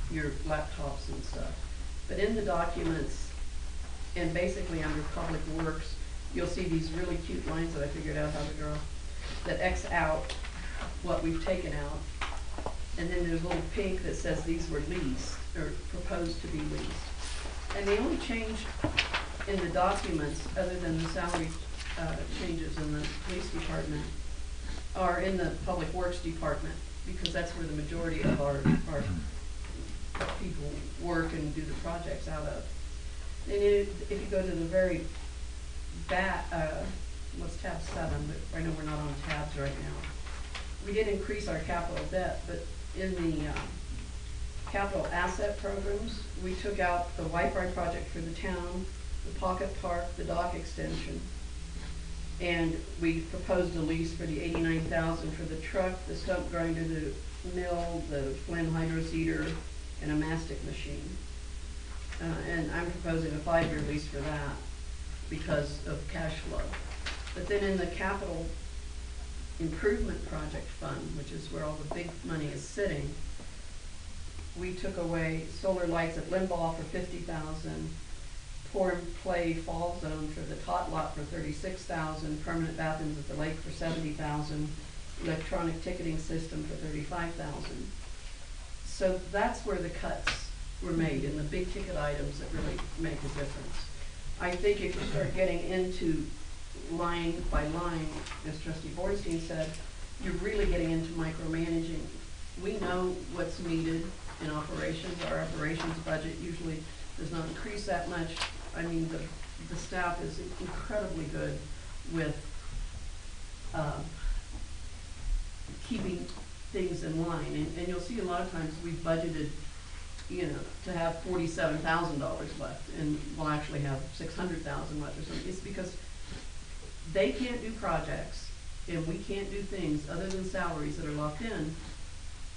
your laptops and stuff, but in the documents, and basically under Public Works, you'll see these really cute lines that I figured out how to draw, that X out what we've taken out. And then there's a little pink that says these were leased, or proposed to be leased. And the only change in the documents, other than the salary changes in the police department, are in the public works department, because that's where the majority of our people work and do the projects out of. And if you go to the very back, what's tab 7, but I know we're not on tabs right now. We did increase our capital debt, but in the capital asset programs, we took out the Wi-Fi project for the town, the pocket park, the dock extension, and we proposed a lease for the $89,000 for the truck, the stump grinder, the mill, the Flynn hydro seeder, and a mastic machine. And I'm proposing a 5-year lease for that because of cash flow. But then in the capital improvement project fund, which is where all the big money is sitting, we took away solar lights at Limbaugh for $50,000, pour and play fall zone for the tot lot for $36,000, permanent bathrooms at the lake for $70,000, electronic ticketing system for $35,000. So that's where the cuts were made, in the big ticket items that really make a difference. I think if you start getting into line by line, as Trustee Bornstein said, you're really getting into micromanaging. We know what's needed in operations. Our operations budget usually does not increase that much. I mean, the staff is incredibly good with keeping things in line. And you'll see a lot of times we've budgeted, you know, to have $47,000 left, and we'll actually have $600,000 left or something. It's because they can't do projects, and we can't do things other than salaries that are locked in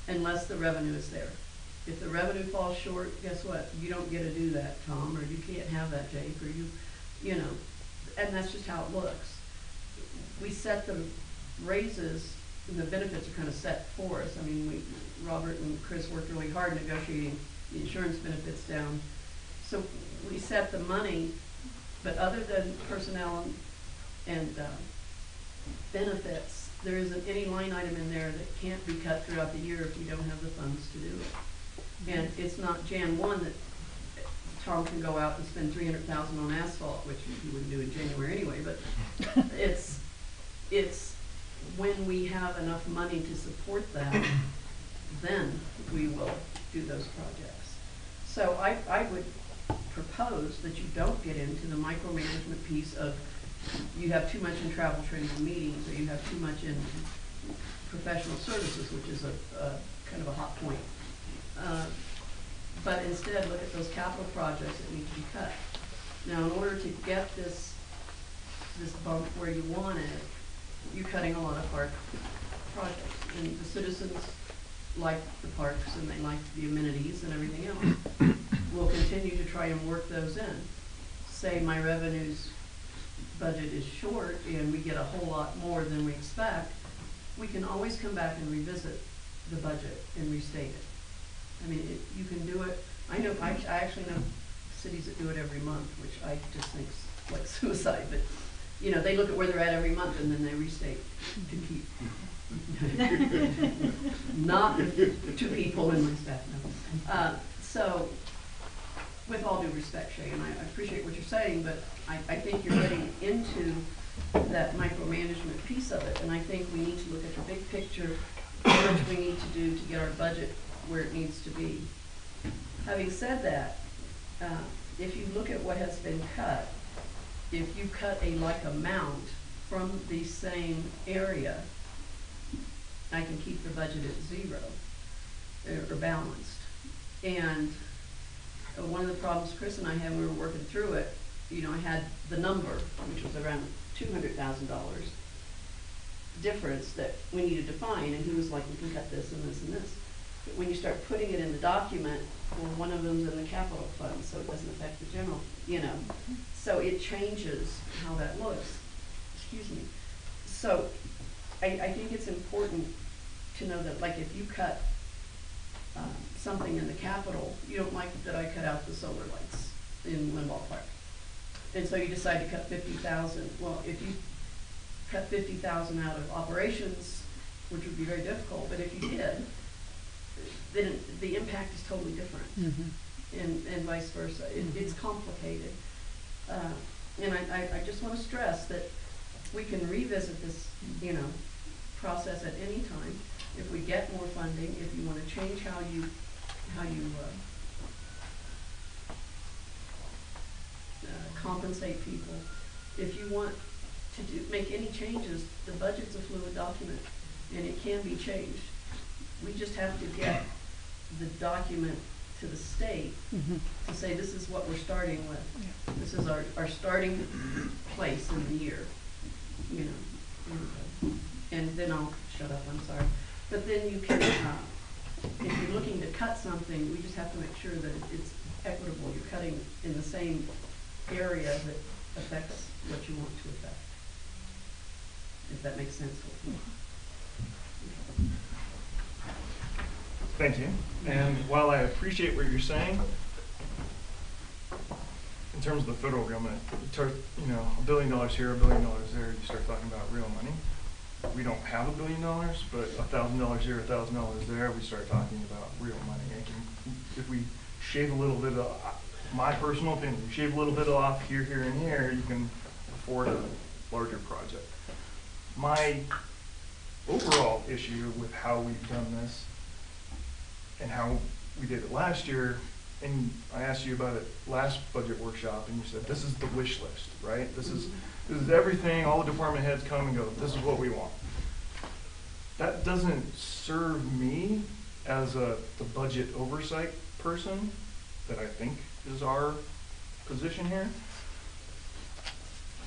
unless the revenue is there. If the revenue falls short, guess what? You don't get to do that, Tom, or you can't have that, Jake, or you know, and that's just how it looks. We set the raises, and the benefits are kind of set for us. I mean, Robert and Chris worked really hard negotiating the insurance benefits down. So we set the money, but other than personnel and benefits, there isn't any line item in there that can't be cut throughout the year if you don't have the funds to do it. And it's not Jan 1 that Tom can go out and spend $300,000 on asphalt, which he wouldn't do in January anyway, but it's when we have enough money to support that, then we will do those projects. So I would propose that you don't get into the micromanagement piece of you have too much in travel, training, and meetings, or you have too much in professional services, which is a kind of a hot point. But instead, look at those capital projects that need to be cut. Now, in order to get this bump where you want it, you're cutting a lot of park projects. And the citizens like the parks, and they like the amenities and everything else. We'll continue to try and work those in. Say my revenues budget is short and we get a whole lot more than we expect, we can always come back and revisit the budget and restate it. I mean, you can do it. I know, I actually know cities that do it every month, which I just think is like suicide, but you know, they look at where they're at every month and then they restate to keep. Not two people in my staff, no. So, with all due respect, Shay, and I appreciate what you're saying, but I think you're getting into that micromanagement piece of it, and I think we need to look at the big picture, how much we need to do to get our budget where it needs to be. Having said that, if you look at what has been cut, if you cut a like amount from the same area, I can keep the budget at 0 or balanced. And one of the problems Chris and I had when we were working through it, you know, I had the number, which was around $200,000 difference that we needed to find, and he was like, we can cut this and this and this. But when you start putting it in the document, well, one of them's in the capital fund, so it doesn't affect the general, you know. So it changes how that looks. Excuse me. So I think it's important to know that, like, if you cut something in the capital, you don't like that I cut out the solar lights in Limbaugh Park. And so you decide to cut 50,000. Well, if you cut 50,000 out of operations, which would be very difficult, but if you did, then the impact is totally different. And vice versa. It's complicated. And I just want to stress that we can revisit this, process at any time. If we get more funding, if you want to change how you compensate people, if you want to make any changes, the budget's a fluid document and it can be changed. We just have to get the document to the state to say this is what we're starting with. This is our starting place in the year, and then I'll shut up, I'm sorry. But then you can, if you're looking to cut something, we just have to make sure that it's equitable. You're cutting in the same area that affects what you want to affect. If that makes sense. Thank you. And while I appreciate what you're saying, in terms of the federal government, $1 billion here, $1 billion there, you start talking about real money. We don't have $1 billion, but $1,000 here, $1,000 there, we start talking about real money. And if we shave a little bit of, my personal opinion, you shave a little bit off here, here, and here, you can afford a larger project. My overall issue with how we've done this and how we did it last year, and I asked you about it last budget workshop, and you said, this is the wish list, right? This is everything, all the department heads come and go, this is what we want. That doesn't serve me as the budget oversight person that I think is our position here,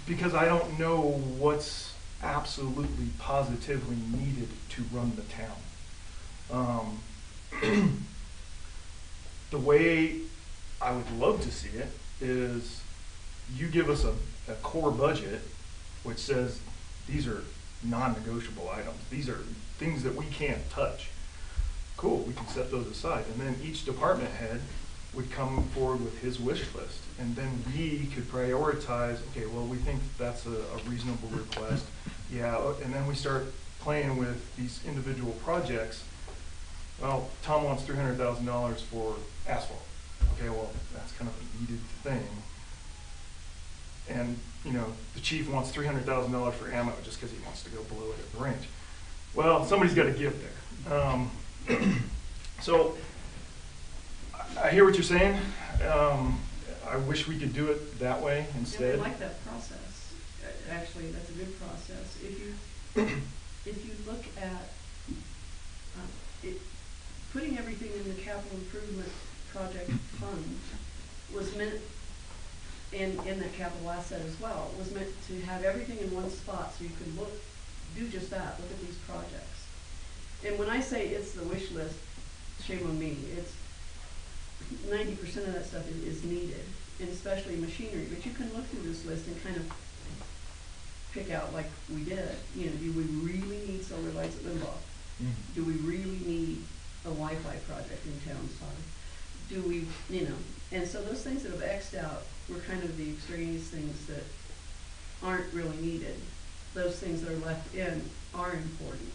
because I don't know what's absolutely positively needed to run the town. The way I would love to see it is you give us a core budget which says these are non-negotiable items. These are things that we can't touch. Cool, we can set those aside. And then each department head would come forward with his wish list. And then we could prioritize, okay, well, we think that's a reasonable request. Yeah, and then we start playing with these individual projects. Well, Tom wants $300,000 for asphalt. Okay, well, that's kind of a needed thing. And, the chief wants $300,000 for ammo just because he wants to go blow it at the range. Well, somebody's got to give there. So, I hear what you're saying. I wish we could do it that way instead. And I like that process. Actually, that's a good process. If you look at putting everything in the capital improvement project fund was meant, in that capital asset as well, was meant to have everything in one spot so you could do just that, look at these projects. And when I say it's the wish list, shame on me, it's 90% of that stuff is needed, and especially machinery. But you can look through this list and kind of pick out, like we did, do we really need solar lights at Limbaugh? Do we really need a Wi-Fi project in town? Do we, and so those things that have X'd out were kind of the extraneous things that aren't really needed. Those things that are left in are important.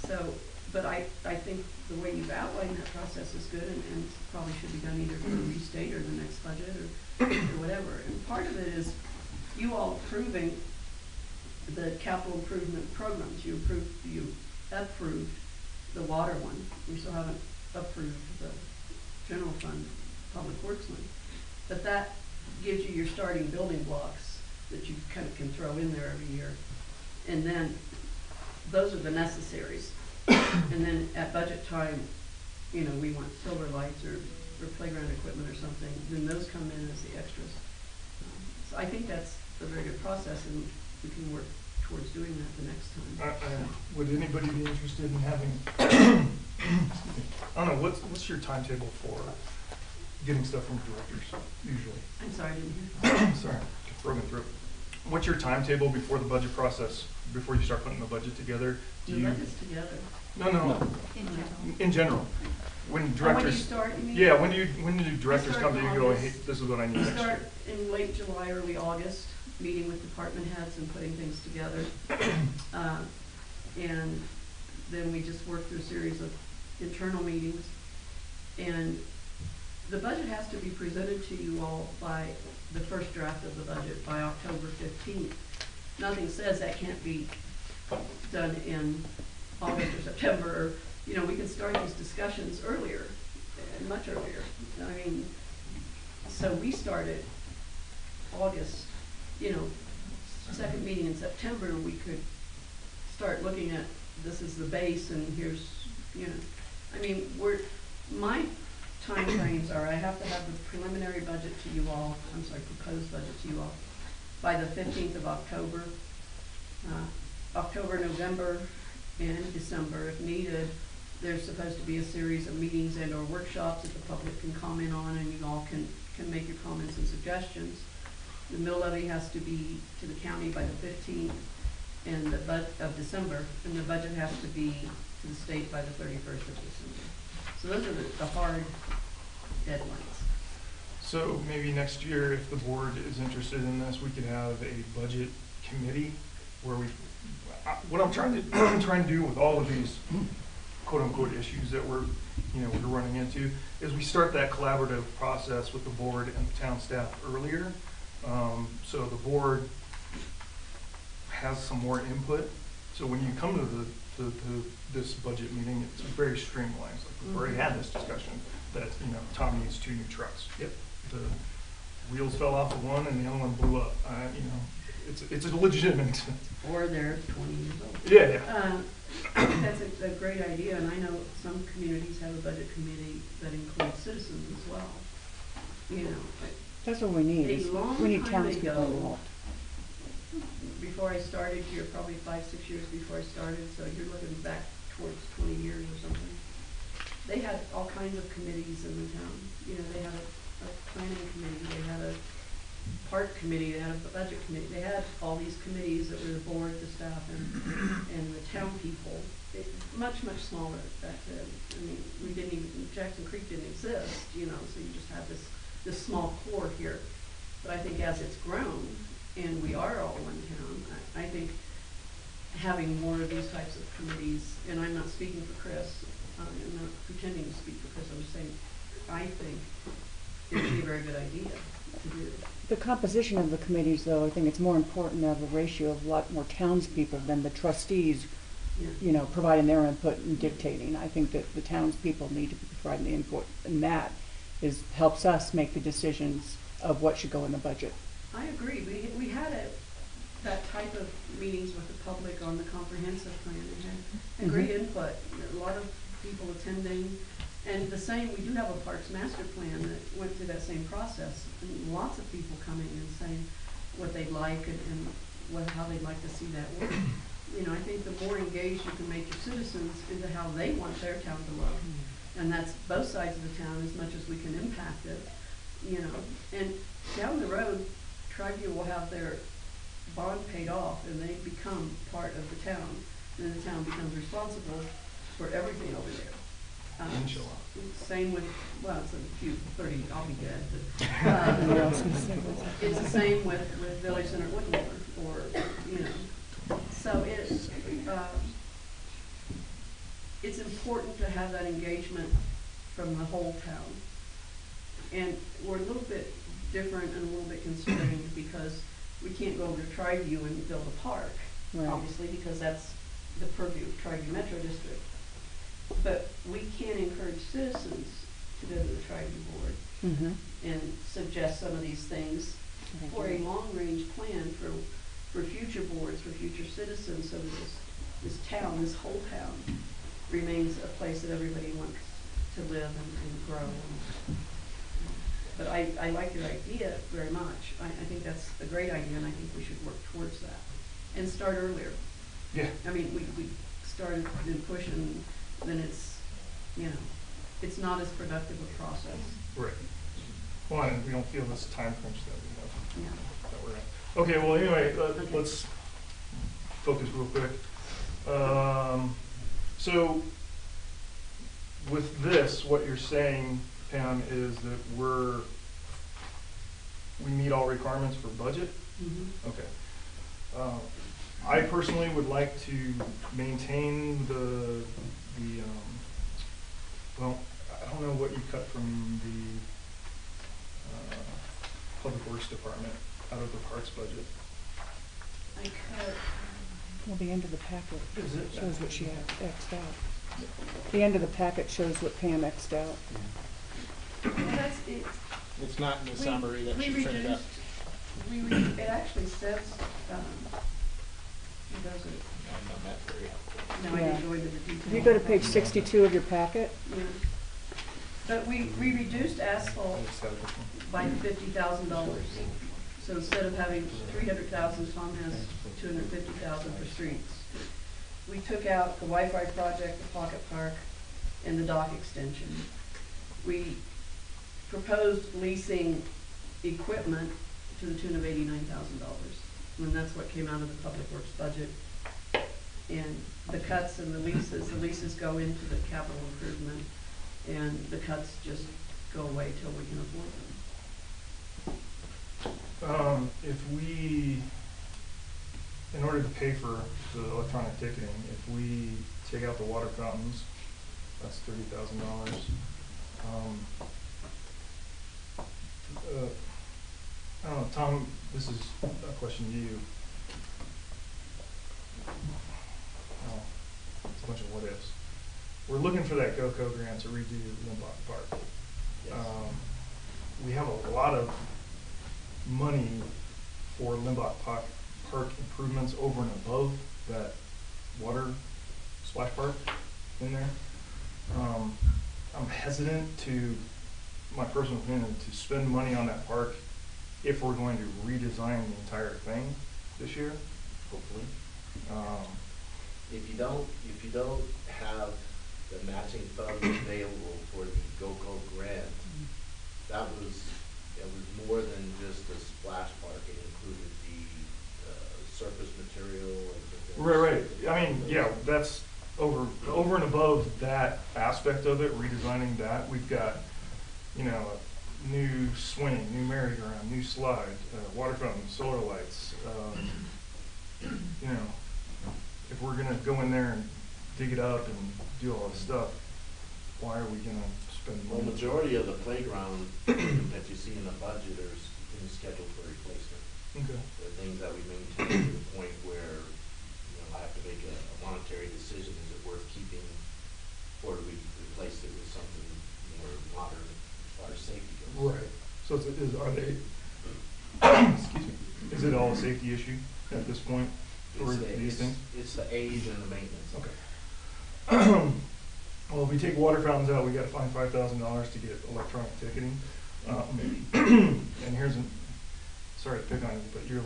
So, but I think the way you've outlined that process is good, and probably should be done either for the restate or the next budget or whatever. And part of it is you all approving the capital improvement programs. You approved the water one. We still haven't approved the general fund public works one. But that gives you your starting building blocks that you kind of can throw in there every year. And then those are the necessaries. And then at budget time, we want solar lights or playground equipment or something, then those come in as the extras. So I think that's a very good process, and we can work towards doing that the next time. Would anybody be interested in having, I don't know, what's your timetable for getting stuff from directors, usually? I'm sorry, I didn't hear. Sorry, broken throat. what's your timetable before the budget process, before you start putting the budget together? Do The you? budget's together. No, no, In general. in general. When Oh, when you directors, start, you mean? yeah, when do directors start come to you in and go, August. hey, this is what I need We next start year? in late July, early August, meeting with department heads and putting things together. And then we just work through a series of internal meetings. And the budget has to be presented to you all by the first draft of the budget by October 15th. Nothing says that can't be done in August or September, or, you know, we can start these discussions earlier, much earlier. I mean, so we started August, you know, second meeting in September, we could start looking at, this is the base and here's, you know, I mean, my timeframes are, I have to have the preliminary budget to you all, I'm sorry, proposed budget to you all by the 15th of October. October, November, and December, if needed, there's supposed to be a series of meetings and or workshops that the public can comment on, and you all can make your comments and suggestions. The mill levy has to be to the county by the 15th and of December, and the budget has to be to the state by the 31st of December. So those are the hard deadlines. So maybe next year, if the board is interested in this, we could have a budget committee where what I'm trying to do with all of these quote unquote issues that we're running into is we start that collaborative process with the board and the town staff earlier. So the board has some more input. So when you come to this budget meeting, it's very streamlined. It's like we've already had this discussion that, you know, Tom needs 2 new trucks. Yep. The wheels fell off of one and the other one blew up. You know, it's a legitimate. Or they're 20 years old. Yeah. I think that's a great idea, and I know some communities have a budget committee that includes citizens as well. You know, That's what we need. A long We need time townspeople ago. involved. before I started here, probably 5-6 years before I started, so you're looking back towards 20 years or something. They had all kinds of committees in the town. You know, they had a planning committee, they had a park committee, they had a budget committee. They had all these committees that were the board, the staff, and the town people. Much, much smaller back then. I mean, we didn't even, Jackson Creek didn't exist, you know, so you just have this small core here. But I think as it's grown, and we are all one town, I think having more of these types of committees, and I'm not speaking for Chris, I'm not pretending to speak for Chris, I'm just saying, I think it would be a very good idea to do. The composition of the committees, though, I think it's more important to have a ratio of a lot more townspeople than the trustees, Yeah. you know, providing their input and dictating. I think that the townspeople need to be providing the input, and that helps us make the decisions of what should go in the budget. I agree. We had that type of meetings with the public on the comprehensive plan. We had great input, a lot of people attending. And the same, we do have a parks master plan that went through that same process. And lots of people coming and saying what they'd like and how they'd like to see that work. You know, I think the more engaged you can make your citizens into how they want their town to look, and that's both sides of the town as much as we can impact it, you know. And down the road, Triview will have their bond paid off and they become part of the town. And then the town becomes responsible for everything over there. Inshallah. Same with, well, it's a few, 30, I'll be dead, but it's the same with Village Center Whitmore, or, you know. So it's important to have that engagement from the whole town. And we're a little bit different and a little bit constrained because we can't go over to Triview and build a park, Right. obviously, because that's the purview of Triview Metro District. But we can encourage citizens to go to the Triview Board Mm-hmm. and suggest some of these things for a long-range plan for future boards, for future citizens, so that this town, this whole town, remains a place that everybody wants to live and grow. But I like your idea very much. I think that's a great idea, and I think we should work towards that and start earlier. Yeah. I mean, we started and push, and then it's, you know, it's not as productive a process. Right. Well, and we don't feel this time crunch that we have, Yeah. that we're in. Okay, well, anyway, let's focus real quick. So with this, what you're saying, Pam, is that we meet all requirements for budget? Mhm. Okay. I personally would like to maintain well, I don't know what you cut from the Public Works Department out of the Parks budget. I cut, Well, the end of the packet Is it? shows what she X'd out. The end of the packet shows what Pam X'd out. well, that's, it. It's not in the We- summary that we she printed up. reduced- it actually says, it doesn't, Not that very helpful. no, I didn't go into the details. If you go to page 62 of your packet, Yeah. But we reduced asphalt I just have this one. by $50,000. So instead of having 300,000, Tom has 250,000 for streets. We took out the Wi-Fi project, the pocket park, and the dock extension. We proposed leasing equipment to the tune of $89,000. And that's what came out of the Public Works budget. And the cuts and the leases go into the capital improvement, and the cuts just go away till we can afford them. If we, in order to pay for the electronic ticketing, if we take out the water fountains, that's $30,000. I don't know, Tom, this is a question to you. Oh, it's a bunch of what ifs. We're looking for that GOV grant to redo Limbach Park. We have a lot of money for Limbach Park improvements over and above that water splash park in there. I'm hesitant to, my personal opinion, to spend money on that park if we're going to redesign the entire thing this year, hopefully. If you don't have the matching funds available for the GOV grant, it was more than just a splash park. It included the surface material. And Right. I mean, yeah, that's over and above that aspect of it, redesigning that. We've got, a new swing, new merry-go-round, new slide, water fountain, solar lights. If we're gonna go in there and dig it up and do all this stuff, why are we gonna spend Well, money? majority of the playground that you see in the budget are things scheduled for replacement. Okay. They're things that we maintain to the point where, I have to make a monetary decision, is it worth keeping, or do we replace it with something more modern as far as safety goes? Right. So are they, excuse me, is it all a safety issue at this point for these things? It's the age and the maintenance. Okay. Well, if we take water fountains out, we gotta find $5,000 to get electronic ticketing. And sorry to pick on you, but you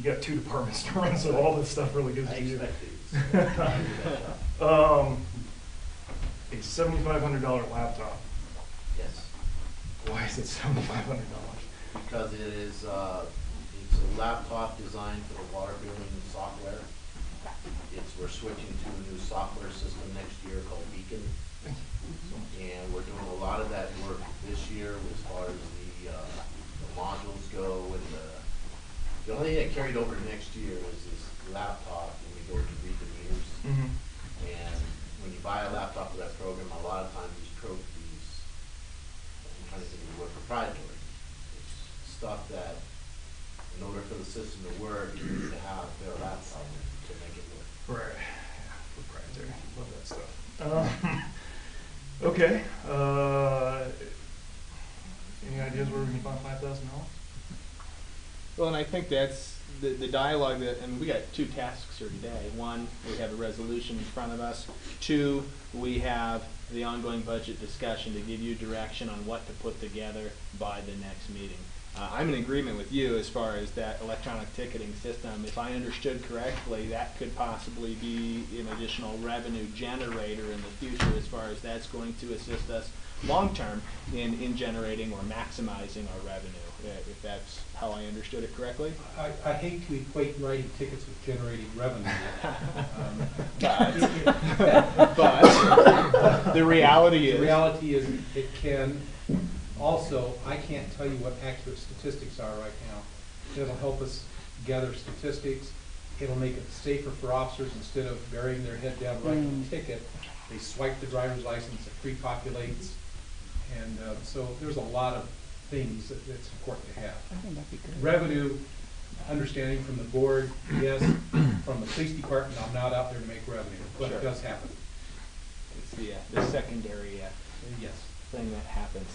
got two departments to run, so all this stuff really gets I to you. expected A $7,500 laptop. Yes, Why is it $7,500? because it's a laptop designed for the water billing software. We're switching to a new software system next year called Beacon. And we're doing a lot of that work this year as far as the modules go, and the only thing that carried over next year is this laptop when we go to read the meters. Mm-hmm. And when you buy a laptop with that program, a lot of times I'm trying to think of the word proprietary. It's stuff that, in order for the system to work, you need to have their laptop to make it work. Right. Proprietary. Love that stuff. Okay. Any ideas where we can find $5,000? Well, and I think that's the dialogue we got two tasks here today. One, we have a resolution in front of us. Two, we have the ongoing budget discussion to give you direction on what to put together by the next meeting. I'm in agreement with you as far as that electronic ticketing system. If I understood correctly, that could possibly be an additional revenue generator in the future as far as that's going to assist us long-term in generating or maximizing our revenue, if that's how I understood it correctly. I hate to equate writing tickets with generating revenue. But the reality is. The reality is it can. Also, I can't tell you what accurate statistics are right now. It'll help us gather statistics. It'll make it safer for officers. Instead of burying their head down writing a ticket, they swipe the driver's license, it pre-populates. And so there's a lot of things that's important to have. I think that'd be good. Revenue, understanding from the board, yes. From the police department, I'm not out there to make revenue, but Sure. it does happen. It's the secondary Yes. thing that happens.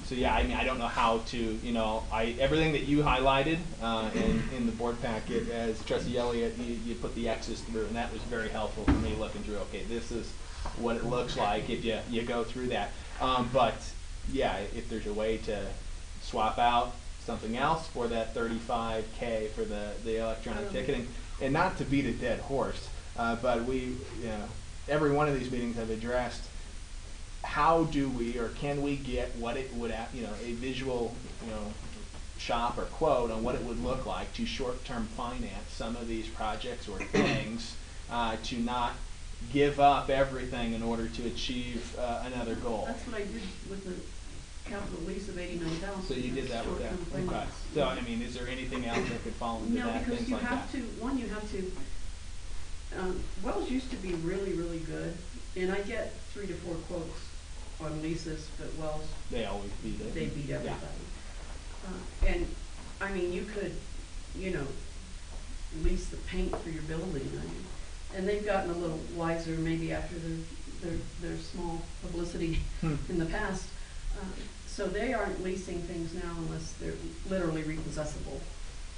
So yeah, I mean, I don't know how to, you know, everything that you highlighted in the board packet, as Trustee Elliott, you put the X's through, and that was very helpful for me looking through. Okay, this is what it looks like if you go through that. But yeah, if there's a way to swap out something else for that $35K for the electronic ticketing, and not to beat a dead horse, but every one of these meetings have addressed how do we or can we get what it would, a visual, shop or quote on what it would look like to short-term finance some of these projects or things, to not give up everything in order to achieve another goal. That's what I did with the capital lease of 89,000. So you did that with that. Short-term Okay. finance. So I mean, is there anything else that could fall into No, that? because Things you like have that. to, you have to, Wells used to be really, really good, and I get 3 to 4 quotes on leases, but Wells, They always beat it. they beat Yeah. everybody. And, I mean, you could, lease the paint for your building, and they've gotten a little wiser maybe after their small publicity in the past. So they aren't leasing things now unless they're literally repossessable.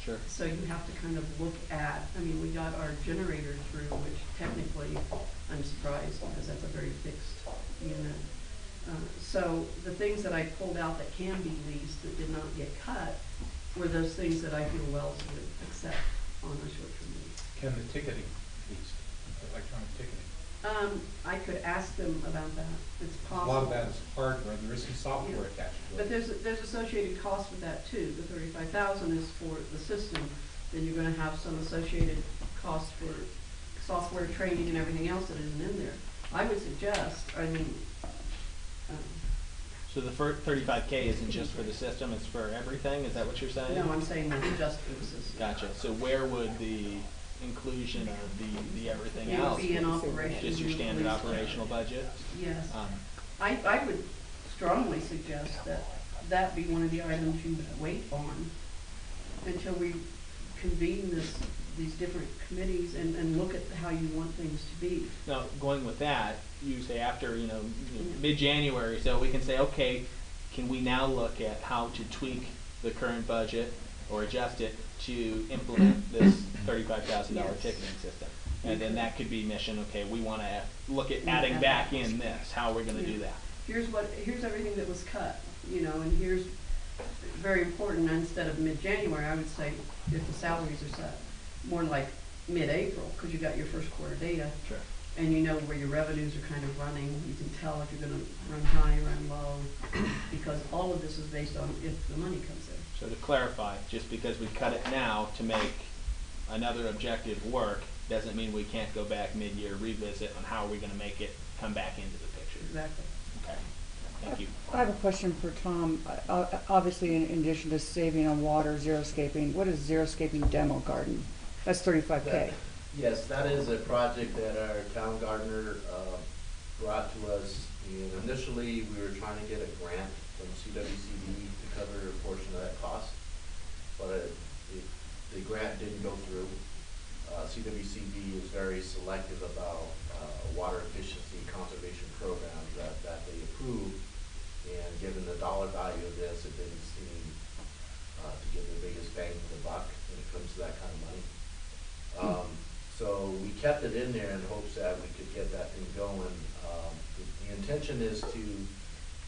Sure. So you have to kind of look at, we got our generator through, which technically, I'm surprised, because that's a very fixed unit. So the things that I pulled out that can be leased that did not get cut were those things that I feel Wells would accept on a short-term lease. Can the ticketing least, electronic ticketing? I could ask them about that. It's A possible. lot of that is hardware, there is some software Yeah. attached to But it. there's associated costs with that too. The 35,000 is for the system. Then you're gonna have some associated costs for software training and everything else that isn't in there. I would suggest, So the 35K isn't just for the system, it's for everything? Is that what you're saying? no, I'm saying that's just for the system. Gotcha. So where would the inclusion of the everything It would else? be in operations. Just your standard police. operational budget? Yes. Um, I would strongly suggest that be one of the items you wait on until we convene these different committees and look at how you want things to be. Now, going with that, you say after, mid-January, so we can say, okay, can we now look at how to tweak the current budget or adjust it to implement this $35,000 Yes. ticketing system? And then that could be mission, okay, we want to look at adding back in this, how are we going to do that? Here's everything that was cut, and here's, very important, instead of mid-January, I would say if the salaries are set, more like mid-April, because you got your first quarter data. Sure. And you know where your revenues are kind of running, you can tell if you're gonna run high, run low, because all of this is based on if the money comes in. So to clarify, just because we cut it now to make another objective work, doesn't mean we can't go back mid-year, revisit on how are we going to make it come back into the picture. Exactly. Okay, thank you. I have a question for Tom. Obviously, in addition to saving on water, xeriscaping, what is xeriscaping demo garden? That's $35K. Yes, that is a project that our town gardener brought to us. And initially, we were trying to get a grant from CWCD to cover a portion of that cost, but the grant didn't go through. CWCD is very selective about water efficiency conservation programs that they approve, and given the dollar value of this, it didn't seem to give the biggest bang for the buck when it comes to that kind of money. So we kept it in there in hopes that we could get that thing going. The intention is to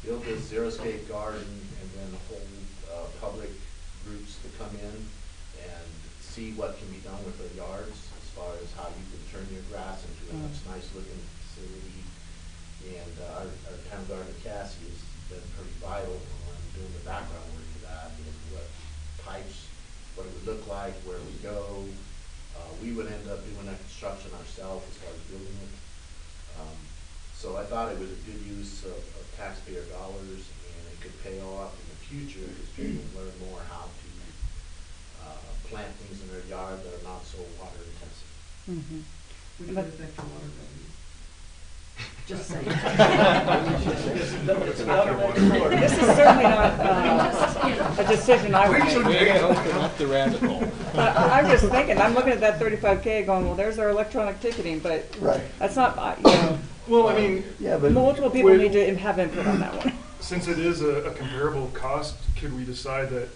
build this xeriscape garden and then hold public groups to come in and see what can be done with their yards as far as how you can turn your grass into a nice looking facility. And our town gardener Cassie has been pretty vital on doing the background work for that, and what pipes, what it would look like, where it would go. We would end up doing that construction ourselves as far as building it. So I thought it was a good use of taxpayer dollars, and it could pay off in the future as people learn more how to plant things in their yard that are not so water intensive. Mhm. Which would affect your water revenue. Just saying. This is certainly not a decision I would We're make. gonna open up the rabbit hole. I'm just thinking, I'm looking at that 35K going, well, there's our electronic ticketing, but Right. that's not, you know, Well, I mean, Yeah, but multiple people Would- need to have input on that one. since it is a comparable cost, could we decide that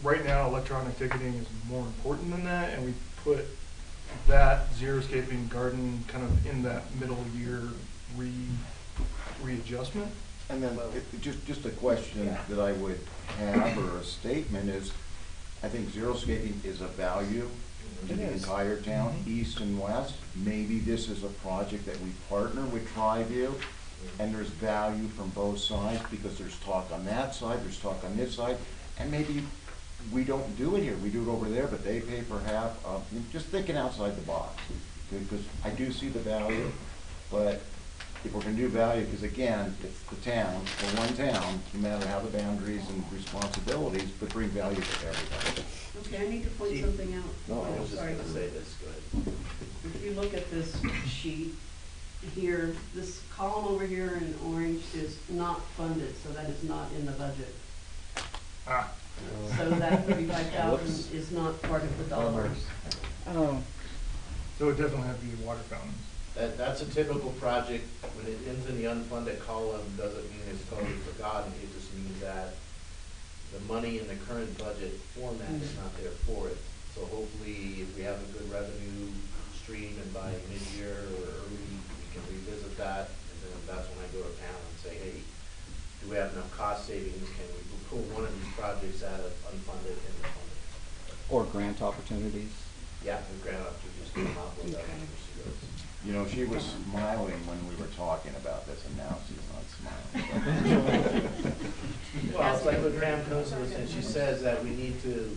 right now electronic ticketing is more important than that, and we put that xeriscaping garden kind of in that middle year readjustment? And then, just a question that I would have, or a statement is, I think xeriscaping is a value to It the is. entire town, Mm-hmm. east and west. Maybe this is a project that we partner with Triview, and there's value from both sides, because there's talk on that side, there's talk on this side, and maybe we don't do it here, we do it over there, but they pay for half. Just thinking outside the box, because I do see the value, but if we're gonna do value, because again, it's the town, we're one town, no matter how the boundaries and responsibilities, but bring value to everybody. Okay, I need to point something out. No, I was just Sorry. gonna say this, go ahead. If you look at this sheet here, this column over here in orange is not funded, so that is not in the budget. Ah, So that 35,000 is not part of the dollars. Oh, so it definitely have to be water fountains. That's a typical project. When it ends in the unfunded column, doesn't mean it's totally forgotten. It just means that the money in the current budget format is not there for it. So hopefully, if we have a good revenue stream and by mid-year or early, we can revisit that. And then that's when I go to town and say, hey, do we have enough cost savings? Can we pull one of these projects out of unfunded and funded? or grant opportunities. Yeah, the grant opportunities come up with that. Okay. and pursue those. You know, she was smiling when we were talking about this, and now she's not smiling. Well, it's like what Pam comes to us and she says that we need to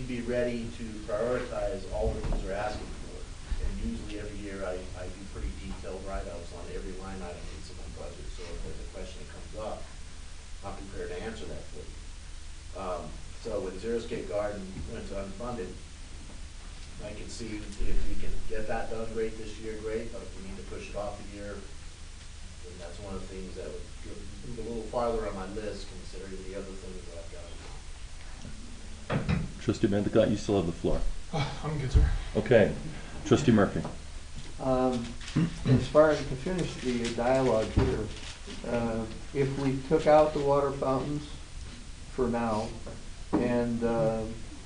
be ready to prioritize all the things we're asking for. And usually every year I do pretty detailed write-ups on every line item in someone's budget, so if there's a question that comes up, I'm prepared to answer that for you. So when Xeriscape Garden went to unfunded, I can see if we can get that done great this year, great, but if we need to push it off a year, then that's one of the things that would move a little farther on my list considering the other things that I've got. Trustee Mandicott, you still have the floor. I'm good, sir. Okay. Trustee Murphy. As far as to finish the dialogue here, if we took out the water fountains for now, and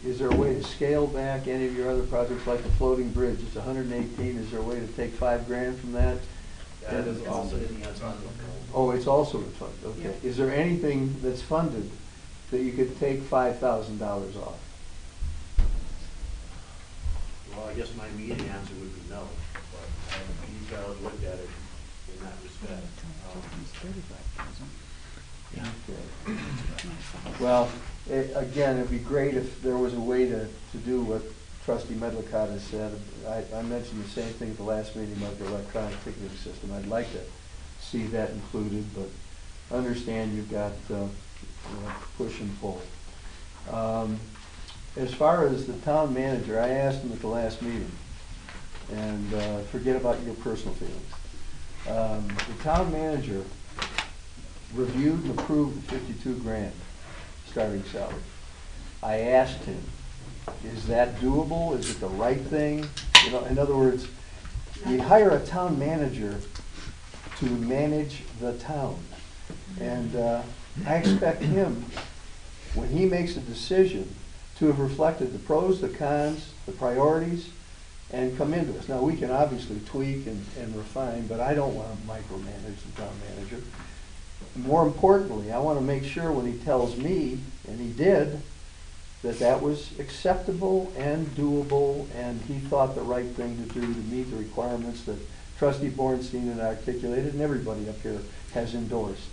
is there a way to scale back any of your other projects like the floating bridge? It's 118. Is there a way to take $5,000 from that? That is also in the unfunded. Oh, it's also funded. Okay. Yeah. Is there anything that's funded that you could take $5,000 off? Well, I guess my immediate answer would be no, but I haven't detailed looked at it in that respect. Okay. Well, again, it'd be great if there was a way to do what Trustee Medlicott has said. I mentioned the same thing at the last meeting about the electronic ticketing system. I'd like to see that included, but understand you've got push and pull. As far as the town manager, I asked him at the last meeting, and forget about your personal feelings. The town manager reviewed and approved the $52,000 starting salary. I asked him, is that doable? Is it the right thing? You know, in other words, you hire a town manager to manage the town. And I expect him, when he makes a decision, to have reflected the pros, the cons, the priorities, and come into us. Now, we can obviously tweak and refine, but I don't want to micromanage the town manager. More importantly, I want to make sure when he tells me, and he did, that that was acceptable and doable, and he thought the right thing to do to meet the requirements that Trustee Bornstein had articulated, and everybody up here has endorsed.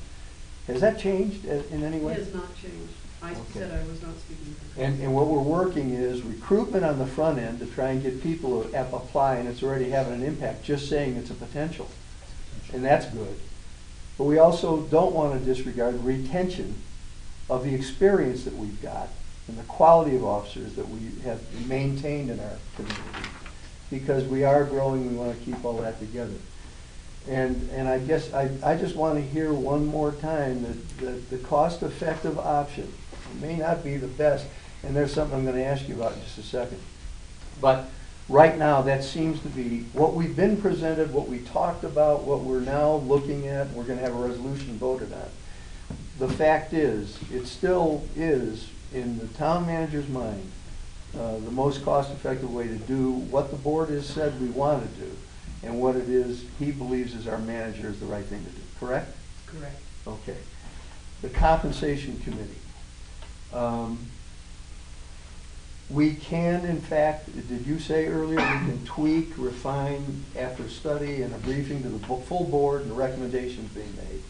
Has that changed in any way? It has not changed. I Okay. said I was not speaking for her. And what we're working is recruitment on the front end to try and get people to apply, and it's already having an impact, just saying it's a potential. And that's good. But we also don't want to disregard retention of the experience that we've got and the quality of officers that we have maintained in our community. Because we are growing, we want to keep all that together. And I guess I just want to hear one more time that the cost-effective option may not be the best, and there's something I'm going to ask you about in just a second. But right now, that seems to be what we've been presented, what we talked about, what we're now looking at, we're going to have a resolution voted on. The fact is, it still is, in the town manager's mind, the most cost-effective way to do what the board has said we want to do, and what it is he believes as our manager is the right thing to do, correct? Correct. Okay. The compensation committee. We can, in fact, did you say earlier, we can tweak, refine after study and a briefing to the full board and the recommendations being made.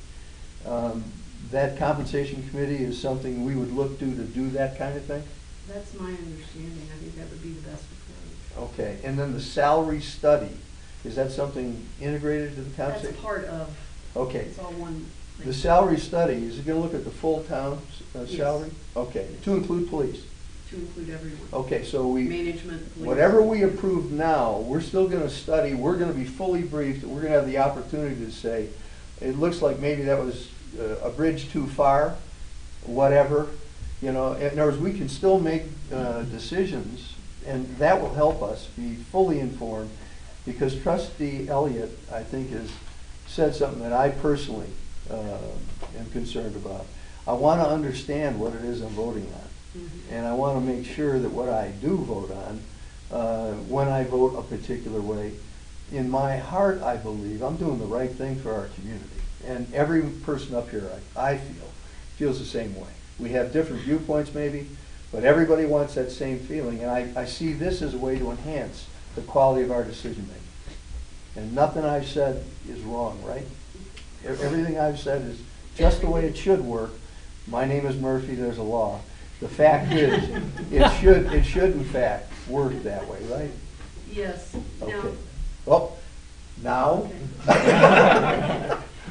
That compensation committee is something we would look to do that kind of thing? That's my understanding. I think that would be the best approach. Okay, and then the salary study, is that something integrated to the compensation? That's part of, Okay. it's all one thing. The salary study, is it going to look at the full town Yes. salary? Okay, to include police? To include everyone. Okay, so we, Management, police. whatever we approve now, we're still going to study, we're going to be fully briefed, we're going to have the opportunity to say, it looks like maybe that was a bridge too far, whatever. You know, in other words, we can still make decisions, and that will help us be fully informed, because Trustee Elliott, I think, has said something that I personally am concerned about. I want to understand what it is I'm voting on, and I want to make sure that what I do vote on, when I vote a particular way, in my heart, I believe I'm doing the right thing for our community. And every person up here, I feel, feels the same way. We have different viewpoints maybe, but everybody wants that same feeling. And I see this as a way to enhance the quality of our decision making. And nothing I've said is wrong, right? Everything I've said is just the way it should work. My name is Murphy, there's a law. The fact is, it should in fact work that way, right? Yes. Now, Okay. Oh, now?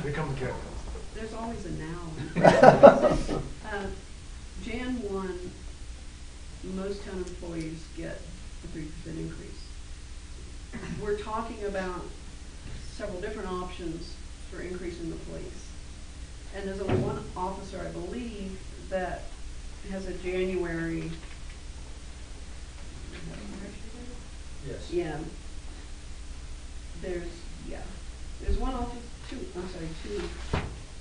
Here come the carrots. there's always a now. Jan 1, most town employees get a 3% increase. We're talking about several different options for increasing the police. And there's only one officer, I believe, that has a January. Yes. Yeah. There's one officer,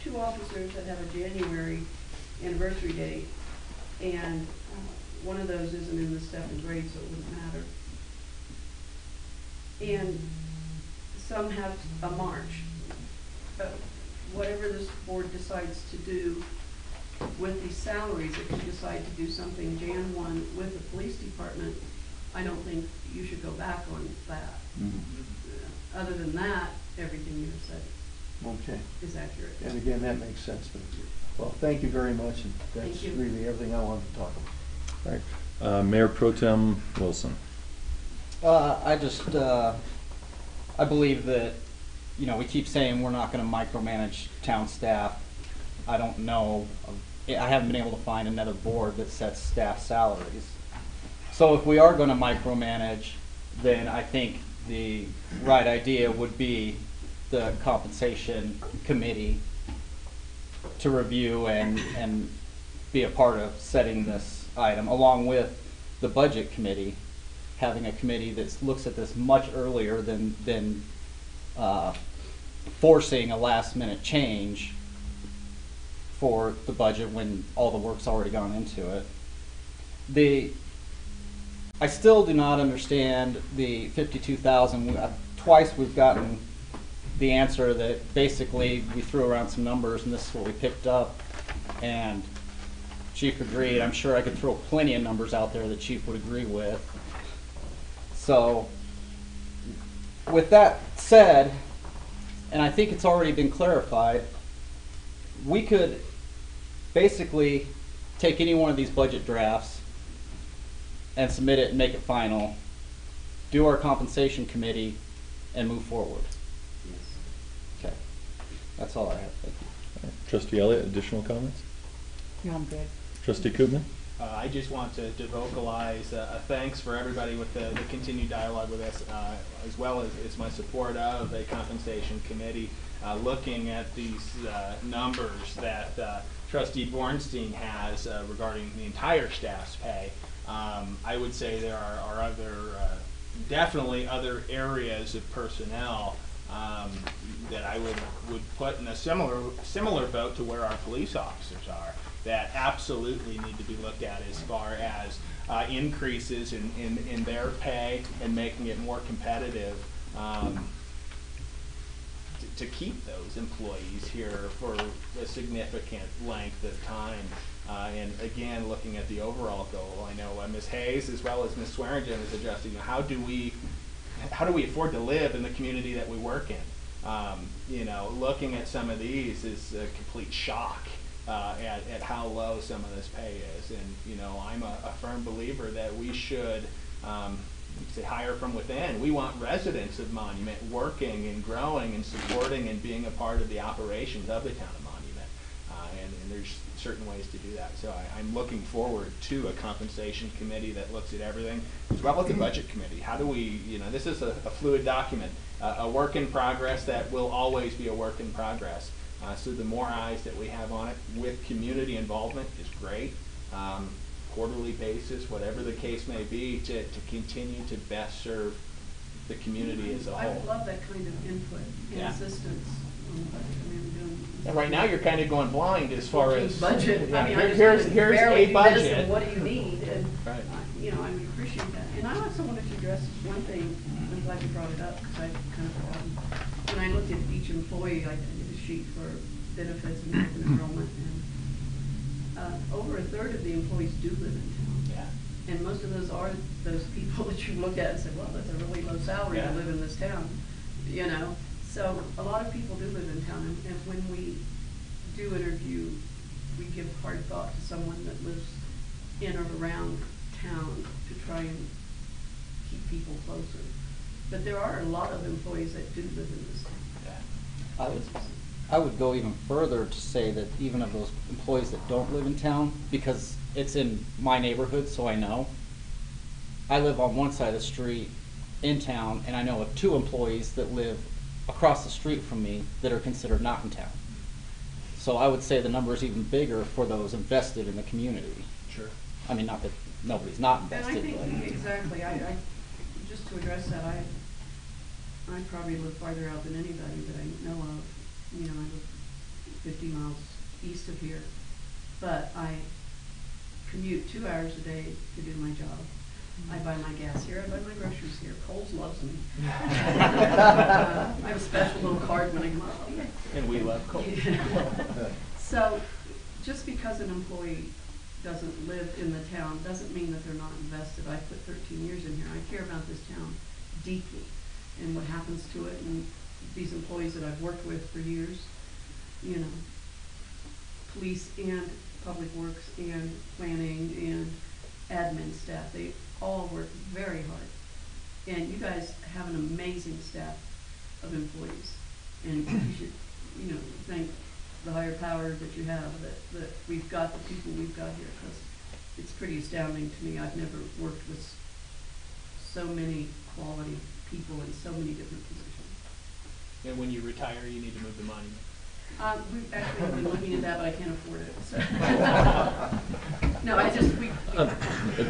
two officers that have a January anniversary date, and one of those isn't in the step and grade, so it wouldn't matter. And some have a March. Whatever this board decides to do with these salaries, if you decide to do something Jan 1 with the police department, I don't think you should go back on that. Other than that, everything you have said Okay. is accurate. And again, that makes sense to me. Well, thank you very much, and that's Thank you. really everything I wanted to talk about. Right. Mayor Pro Tem Wilson. I believe that, you know, we keep saying we're not gonna micromanage town staff. I don't know, I haven't been able to find another board that sets staff salaries. So if we are gonna micromanage, then I think the right idea would be the compensation committee to review and be a part of setting this item, along with the budget committee, having a committee that looks at this much earlier than forcing a last minute change for the budget when all the work's already gone into it. I still do not understand the 52,000. Twice we've gotten the answer that basically we threw around some numbers and this is what we picked up. And Chief agreed. I'm sure I could throw plenty of numbers out there that Chief would agree with. So, with that said, and I think it's already been clarified, we could basically take any one of these budget drafts and submit it and make it final, do our compensation committee, and move forward. Okay, that's all I have. Thank you. Trustee Elliott, additional comments? No, I'm good. Trustee Koopman? I just want to vocalize a thanks for everybody with the continued dialogue with us, as well as my support of a compensation committee, looking at these numbers that Trustee Bornstein has regarding the entire staff's pay. I would say there are other, definitely other areas of personnel that I would put in a similar boat to where our police officers are, that absolutely need to be looked at as far as increases in their pay and making it more competitive to keep those employees here for a significant length of time. And again, looking at the overall goal, I know Ms. Hayes as well as Ms. Swearingen is addressing, how do we afford to live in the community that we work in? You know, looking at some of these is a complete shock at how low some of this pay is. And, you know, I'm a firm believer that we should say hire from within. We want residents of Monument working and growing and supporting and being a part of the operations of the town of Monument. And there's certain ways to do that. So I'm looking forward to a compensation committee that looks at everything, as well as the budget committee. How do we, you know, this is a fluid document, a work in progress that will always be a work in progress. So the more eyes that we have on it with community involvement is great. Quarterly basis, whatever the case may be, to continue to best serve the community as a I whole. would love that kind of input and Yeah. assistance. And right now, you're kind of going blind as far as budget. yeah, I mean, I just here's can a barely do this, budget. and what do you need? And Right. you know, I would appreciate that. And I also wanted to address one thing. I'm glad you brought it up because I kind of forgotten. When I looked at each employee, I did a sheet for benefits and health and enrollment, and over a third of the employees do live in town. Yeah. And most of those are those people that you look at and say, well, that's a really low salary Yeah. to live in this town, you know? So a lot of people do live in town, and when we do interview, we give hard thought to someone that lives in or around town to try and keep people closer. But there are a lot of employees that do live in this town. I would go even further to say that even of those employees that don't live in town, because it's in my neighborhood, so I know. I live on one side of the street in town, and I know of 2 employees that live across the street from me that are considered not in town. So I would say the number is even bigger for those invested in the community. Sure. I mean, not that nobody's not And I invested, think, but. exactly, I, just to address that, I probably live farther out than anybody that I know of. You know, I live 50 miles east of here, but I commute 2 hours a day to do my job. I buy my gas here, I buy my groceries here. Kohl's loves me. I have a special little card when I come up. Oh, yeah. And we love Cole. So, just because an employee doesn't live in the town doesn't mean that they're not invested. I put 13 years in here. I care about this town deeply and what happens to it, and these employees that I've worked with for years, you know, police and public works and planning and admin staff, they all work very hard. And you guys have an amazing staff of employees. And you should, you know, thank the higher power that you have, that we've got the people we've got here, because it's pretty astounding to me. I've never worked with so many quality people in so many different positions. And when you retire, you need to move the monument. We've actually been looking at that, but I can't afford it, so. No, I just, we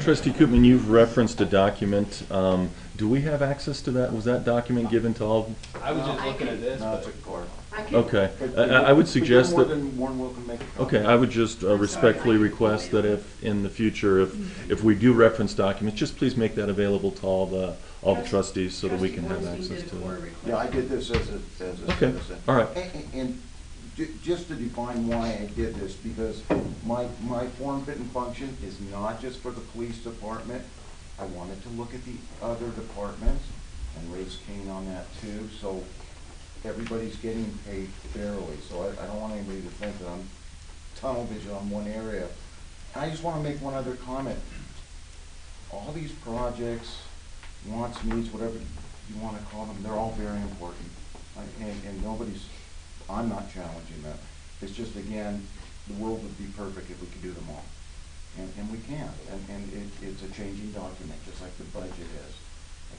Trustee Koopman, you've referenced a document. Do we have access to that? Was that document given to all? I was just looking at this, No, it's but a card. I can. Okay. I would suggest More that. than one will can make a copy. Okay, I would just respectfully request that if, in the future, if we do reference documents, just please make that available to all the trustees so that we can have Trustee Bornstein access did a to quarter it. request. Yeah, I did this as a Okay, citizen. all right. And just to define why I did this, because my form, fit, and function is not just for the police department. I wanted to look at the other departments and raise Cain on that too, so everybody's getting paid fairly. So I don't want anybody to think that I'm tunnel vision on one area. I just want to make one other comment. All these projects, wants, needs, whatever you want to call them, they're all very important. And nobody's, I'm not challenging that. It's just, again, the world would be perfect if we could do them all. And we can't. And it's a changing document, just like the budget is.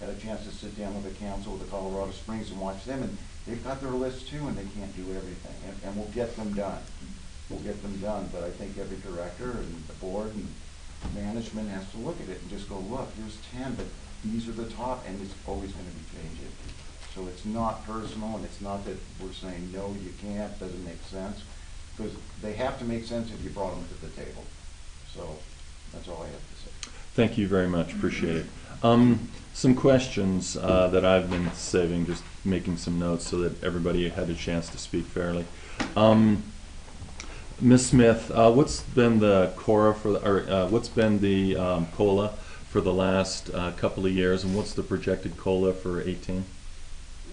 I got a chance to sit down with the council with the Colorado Springs and watch them, and they've got their lists too, and they can't do everything. And we'll get them done. We'll get them done, but I think every director and the board and management has to look at it and just go, look, here's 10, but these are the top, and it's always going to be changing. So it's not personal, and it's not that we're saying, no, you can't, doesn't make sense, because they have to make sense if you brought them to the table. So that's all I have to say. Thank you very much, appreciate it. Some questions that I've been saving, just making some notes so that everybody had a chance to speak fairly. Ms. Smith, what's been the CORA for, what's been the COLA for the last couple of years, and what's the projected COLA for 18?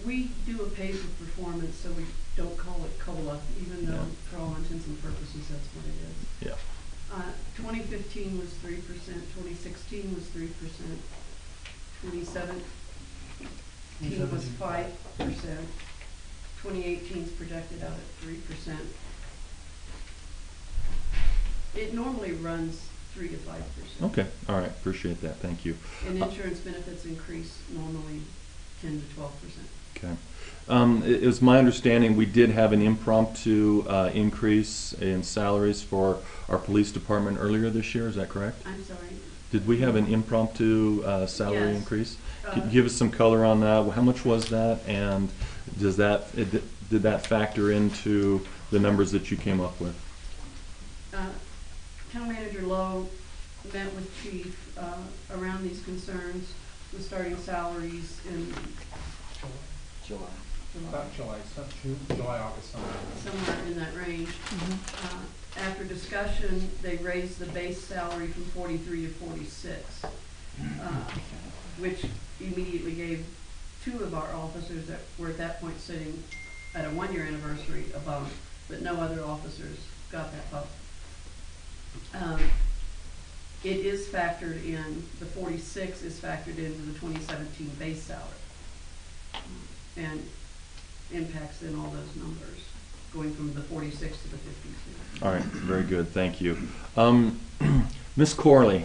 We do a pay for performance, so we don't call it COLA, even though for all intents and purposes that's what it is. Yeah. 2015 was 3%, 2016 was 3%, 2017 was 5%, 2018 is projected out at 3%. It normally runs 3 to 5%. Okay, all right, appreciate that, thank you. And insurance benefits increase normally 10 to 12%. Okay. It was my understanding we did have an impromptu increase in salaries for our police department earlier this year, is that correct? I'm sorry. Did we have an impromptu salary Yes. increase? Could you give us some color on that? How much was that, and does that, did that factor into the numbers that you came up with? Town Manager Lowe met with Chief around these concerns with starting salaries in July. About July, July, August, somewhere in that range. After discussion, they raised the base salary from 43 to 46, which immediately gave 2 of our officers that were at that point sitting at a 1-year anniversary a bump, but no other officers got that bump. It is factored in, the 46 is factored into the 2017 base salary, and impacts in all those numbers, going from the 46 to the 52. All right, very good, thank you. Ms. Corley,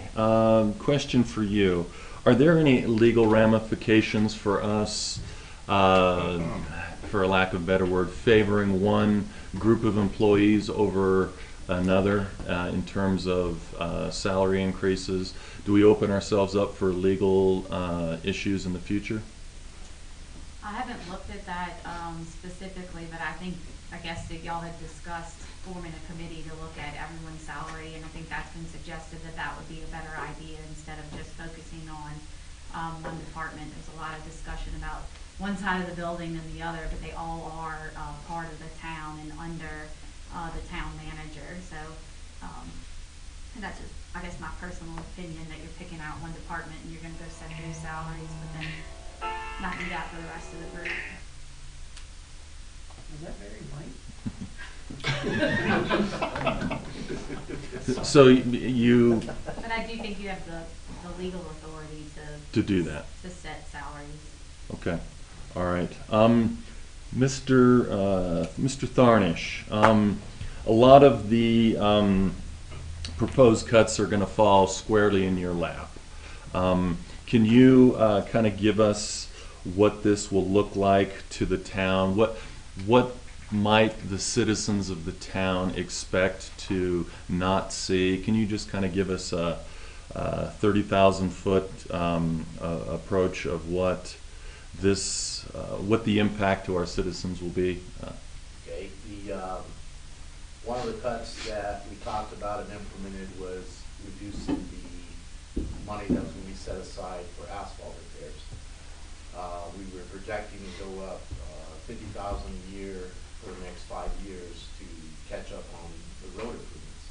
question for you. Are there any legal ramifications for us, for a lack of a better word, favoring one group of employees over another in terms of salary increases? Do we open ourselves up for legal issues in the future? I haven't looked at that specifically, but I guess that y'all had discussed forming a committee to look at everyone's salary, and I think that's been suggested that that would be a better idea instead of just focusing on one department. There's a lot of discussion about one side of the building and the other, but they all are part of the town and under the town manager. So and that's just, I guess, my personal opinion, that you're picking out one department and you're going to go set those salaries, but then not do that for the rest of the group. Was that very white? So you But I do think you have the legal authority to do that. to set salaries. Okay, all right. Mr. Tharnish, a lot of the proposed cuts are going to fall squarely in your lap. Can you kind of give us what this will look like to the town? What might the citizens of the town expect to not see? Can you just kind of give us a 30,000-foot approach of what this, what the impact to our citizens will be? Okay, one of the cuts that we talked about and implemented was reducing the money that was going to be set aside for asphalt repairs. We were projecting to go up 50,000 a year for the next 5 years to catch up on the road improvements.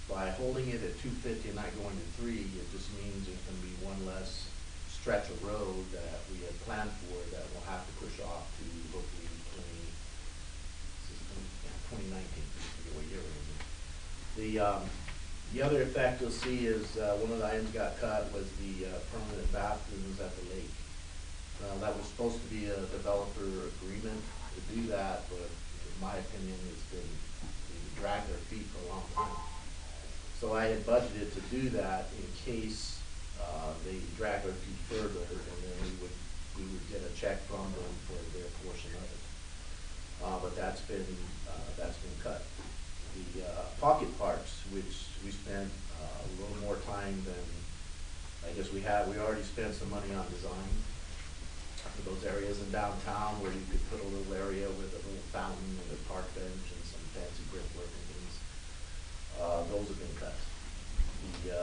By holding it at 250 and not going to 3, it just means there's going to be one less stretch of road that we had planned for that we'll have to push off to hopefully 2019. I forget what year we're in. The other effect you'll see is one of the items got cut was the permanent bathrooms at the lake. That was supposed to be a developer agreement to do that, but in my opinion, it's been dragged their feet for a long time. So I had budgeted to do that in case they drag their feet further, and then we would get a check from them for their portion of it. But that's been cut. The pocket parks, which we spent a little more time than I guess we already spent some money on design for those areas in downtown where you could put a little area with a little fountain and a park bench and some fancy brickwork and things. Those have been cut. What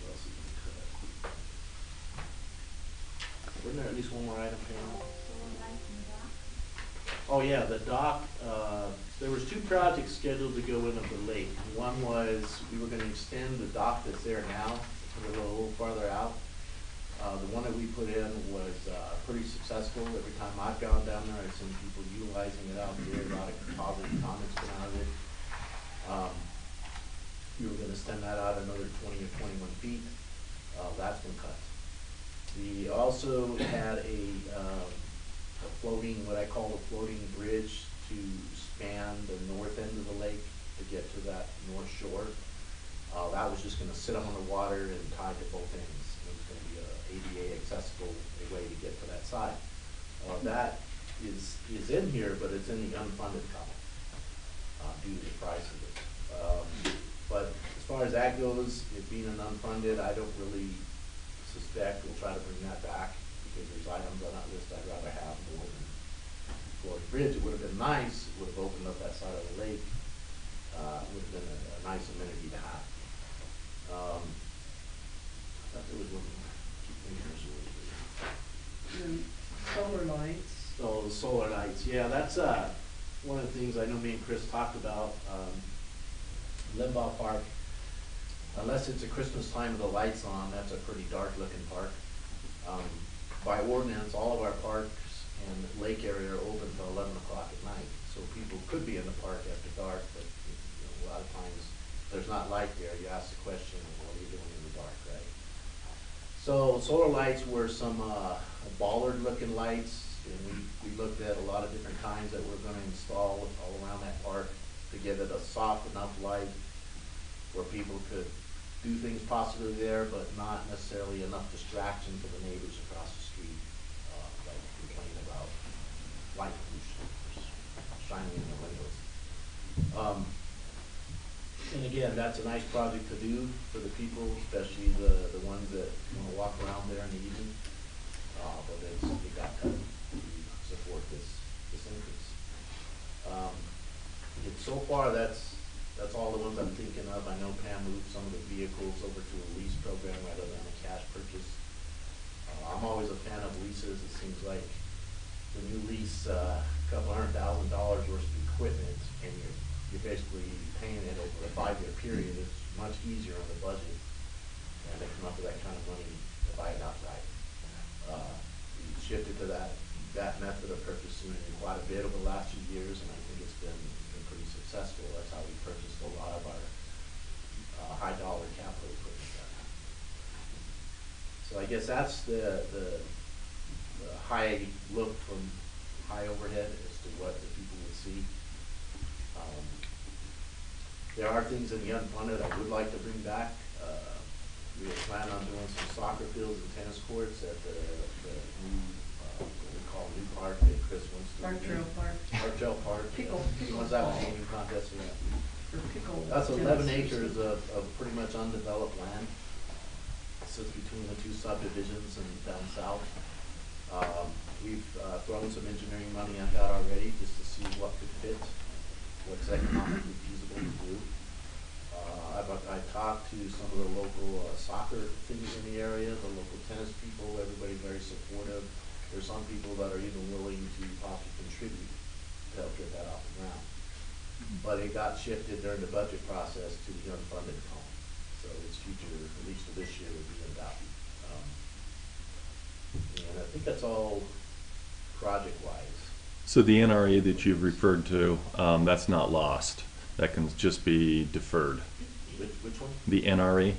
else has been cut? Wasn't there at least one more item, Pam? Oh yeah, the dock. There was 2 projects scheduled to go into the lake. One was we were going to extend the dock that's there now, put it a little farther out. The one that we put in was pretty successful. Every time I've gone down there, I've seen people utilizing it out there. A lot of positive comments come out of it. We were going to extend that out another 20 or 21 feet. That's been cut. We also had a floating, what I call a floating bridge to span the north end of the lake to get to that north shore. That was just going to sit on the water and tied to both ends. It was going to be a ADA accessible way to get to that side. That is in here, but it's in the unfunded column due to the price of it. But as far as that goes, it being an unfunded, I don't really suspect we'll try to bring that back because there's items on that list I'd rather have more than Florida Bridge. It would have been nice. It would have opened up that side of the lake. It would have been a nice amenity to have. I thought there was one more. Keep thinking Solar lights. Oh, the solar lights. Yeah, that's one of the things I know me and Chris talked about. Limbaugh Park, unless it's a Christmas time with the lights on, that's a pretty dark looking park. By ordinance, all of our parks and lake area are open till 11 o'clock at night. So people could be in the park after dark, but a lot of times there's not light there. You ask the question, what are you doing in the dark, right? So solar lights were some bollard looking lights, and we looked at a lot of different kinds that we're going to install all around that park to give it a soft enough light where people could do things possibly there, but not necessarily enough distraction for the neighbors across the street, like complaining about light pollution shining in their windows. And again, that's a nice project to do for the people, especially the ones that want to walk around there in the evening. But it got cut to support this increase. So far, that's all the ones I'm thinking of. I know Pam moved some of the vehicles over to a lease program rather than a cash purchase. I'm always a fan of leases. It seems like the new lease, a couple $100,000 worth of equipment, and you're basically paying it over a 5-year period. It's much easier on the budget, and they come up with that kind of money to buy it outright. We shifted to that method of purchasing quite a bit over the last few years, and I think it's been pretty successful. That's how we purchased a lot of our high dollar capital equipment. So I guess that's the high look from high overhead as to what the people would see. There are things in the unfunded I would like to bring back. We were planning on doing some soccer fields and tennis courts at the new, what we call new park that Chris wants to Park do. Trail Park. Park Trail Park. Pickle What's that naming contest for that? For pickle. That's 11 tennis. acres of pretty much undeveloped land. It sits between the 2 subdivisions and down south. We've thrown some engineering money at that already just to see what could fit, what's economically feasible to do. I talked to some of the local soccer things in the area, the local tennis people, everybody very supportive. around. But it got shifted during the budget process to the unfunded column. So its future, at least for this year, would be undoubted. And I think that's all project-wise. So the NRE that you've referred to, that's not lost. That can just be deferred. Which one? The NRE,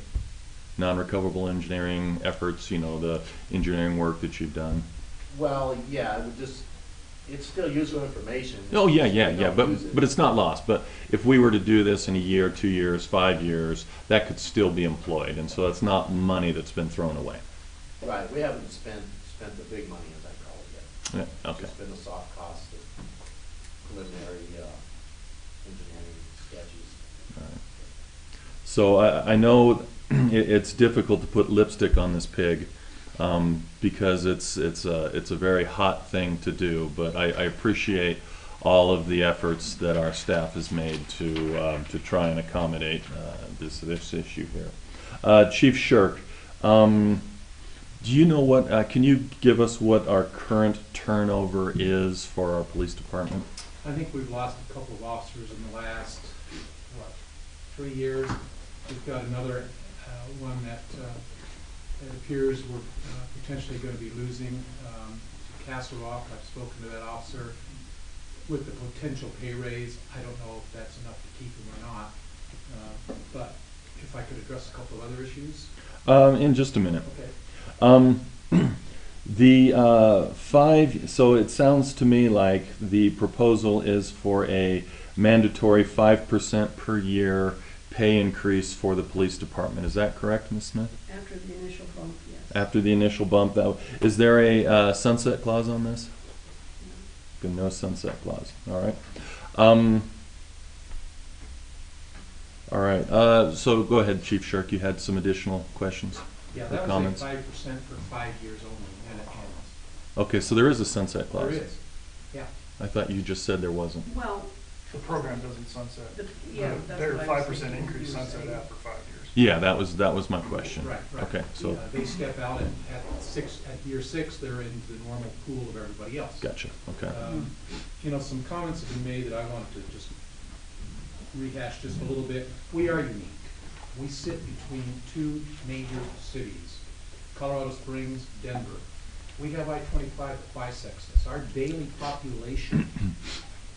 non-recoverable engineering efforts, you know, the engineering work that you've done. Well, yeah, it would just, it's still useful information. Oh, yeah, Just yeah, we yeah, don't use but it's not lost. But if we were to do this in a year, 2 years, 5 years, that could still be employed. And so it's not money that's been thrown away. Right, we haven't spent the big money, as I call it, yet. Yeah, okay. It's just been the soft cost of preliminary engineering sketches. All right. So I know it's difficult to put lipstick on this pig because it's a very hot thing to do, but I appreciate all of the efforts that our staff has made to try and accommodate this issue here. Chief Shirk, do you know what? Can you give us what our current turnover is for our police department? I think we've lost a couple of officers in the last, 3 years. We've got another one that it appears we're potentially going to be losing. Castle Rock, I've spoken to that officer. With the potential pay raise, I don't know if that's enough to keep him or not. But if I could address a couple of other issues. In just a minute. Okay. The so it sounds to me like the proposal is for a mandatory 5% per year pay increase for the police department. Is that correct, Ms. Smith? After the initial bump, yes. After the initial bump, is there a sunset clause on this? No sunset clause. All right. All right. So go ahead, Chief Shirk. You had some additional questions Yeah, or that comments? was a 5% for 5 years only, and it ends. Okay, so there is a sunset clause. There is, yeah. I thought you just said there wasn't. Well, The program doesn't sunset. yeah, that's Their what I was 5% thinking increase you were sunset saying. after 5 years. Yeah, that was my question. Right, right. Okay, so They step out at year 6, they're in the normal pool of everybody else. gotcha. Okay. Some comments have been made that I wanted to just rehash just a little bit. We are unique. We sit between 2 major cities, Colorado Springs, Denver. We have I-25 that bisects us. Our daily population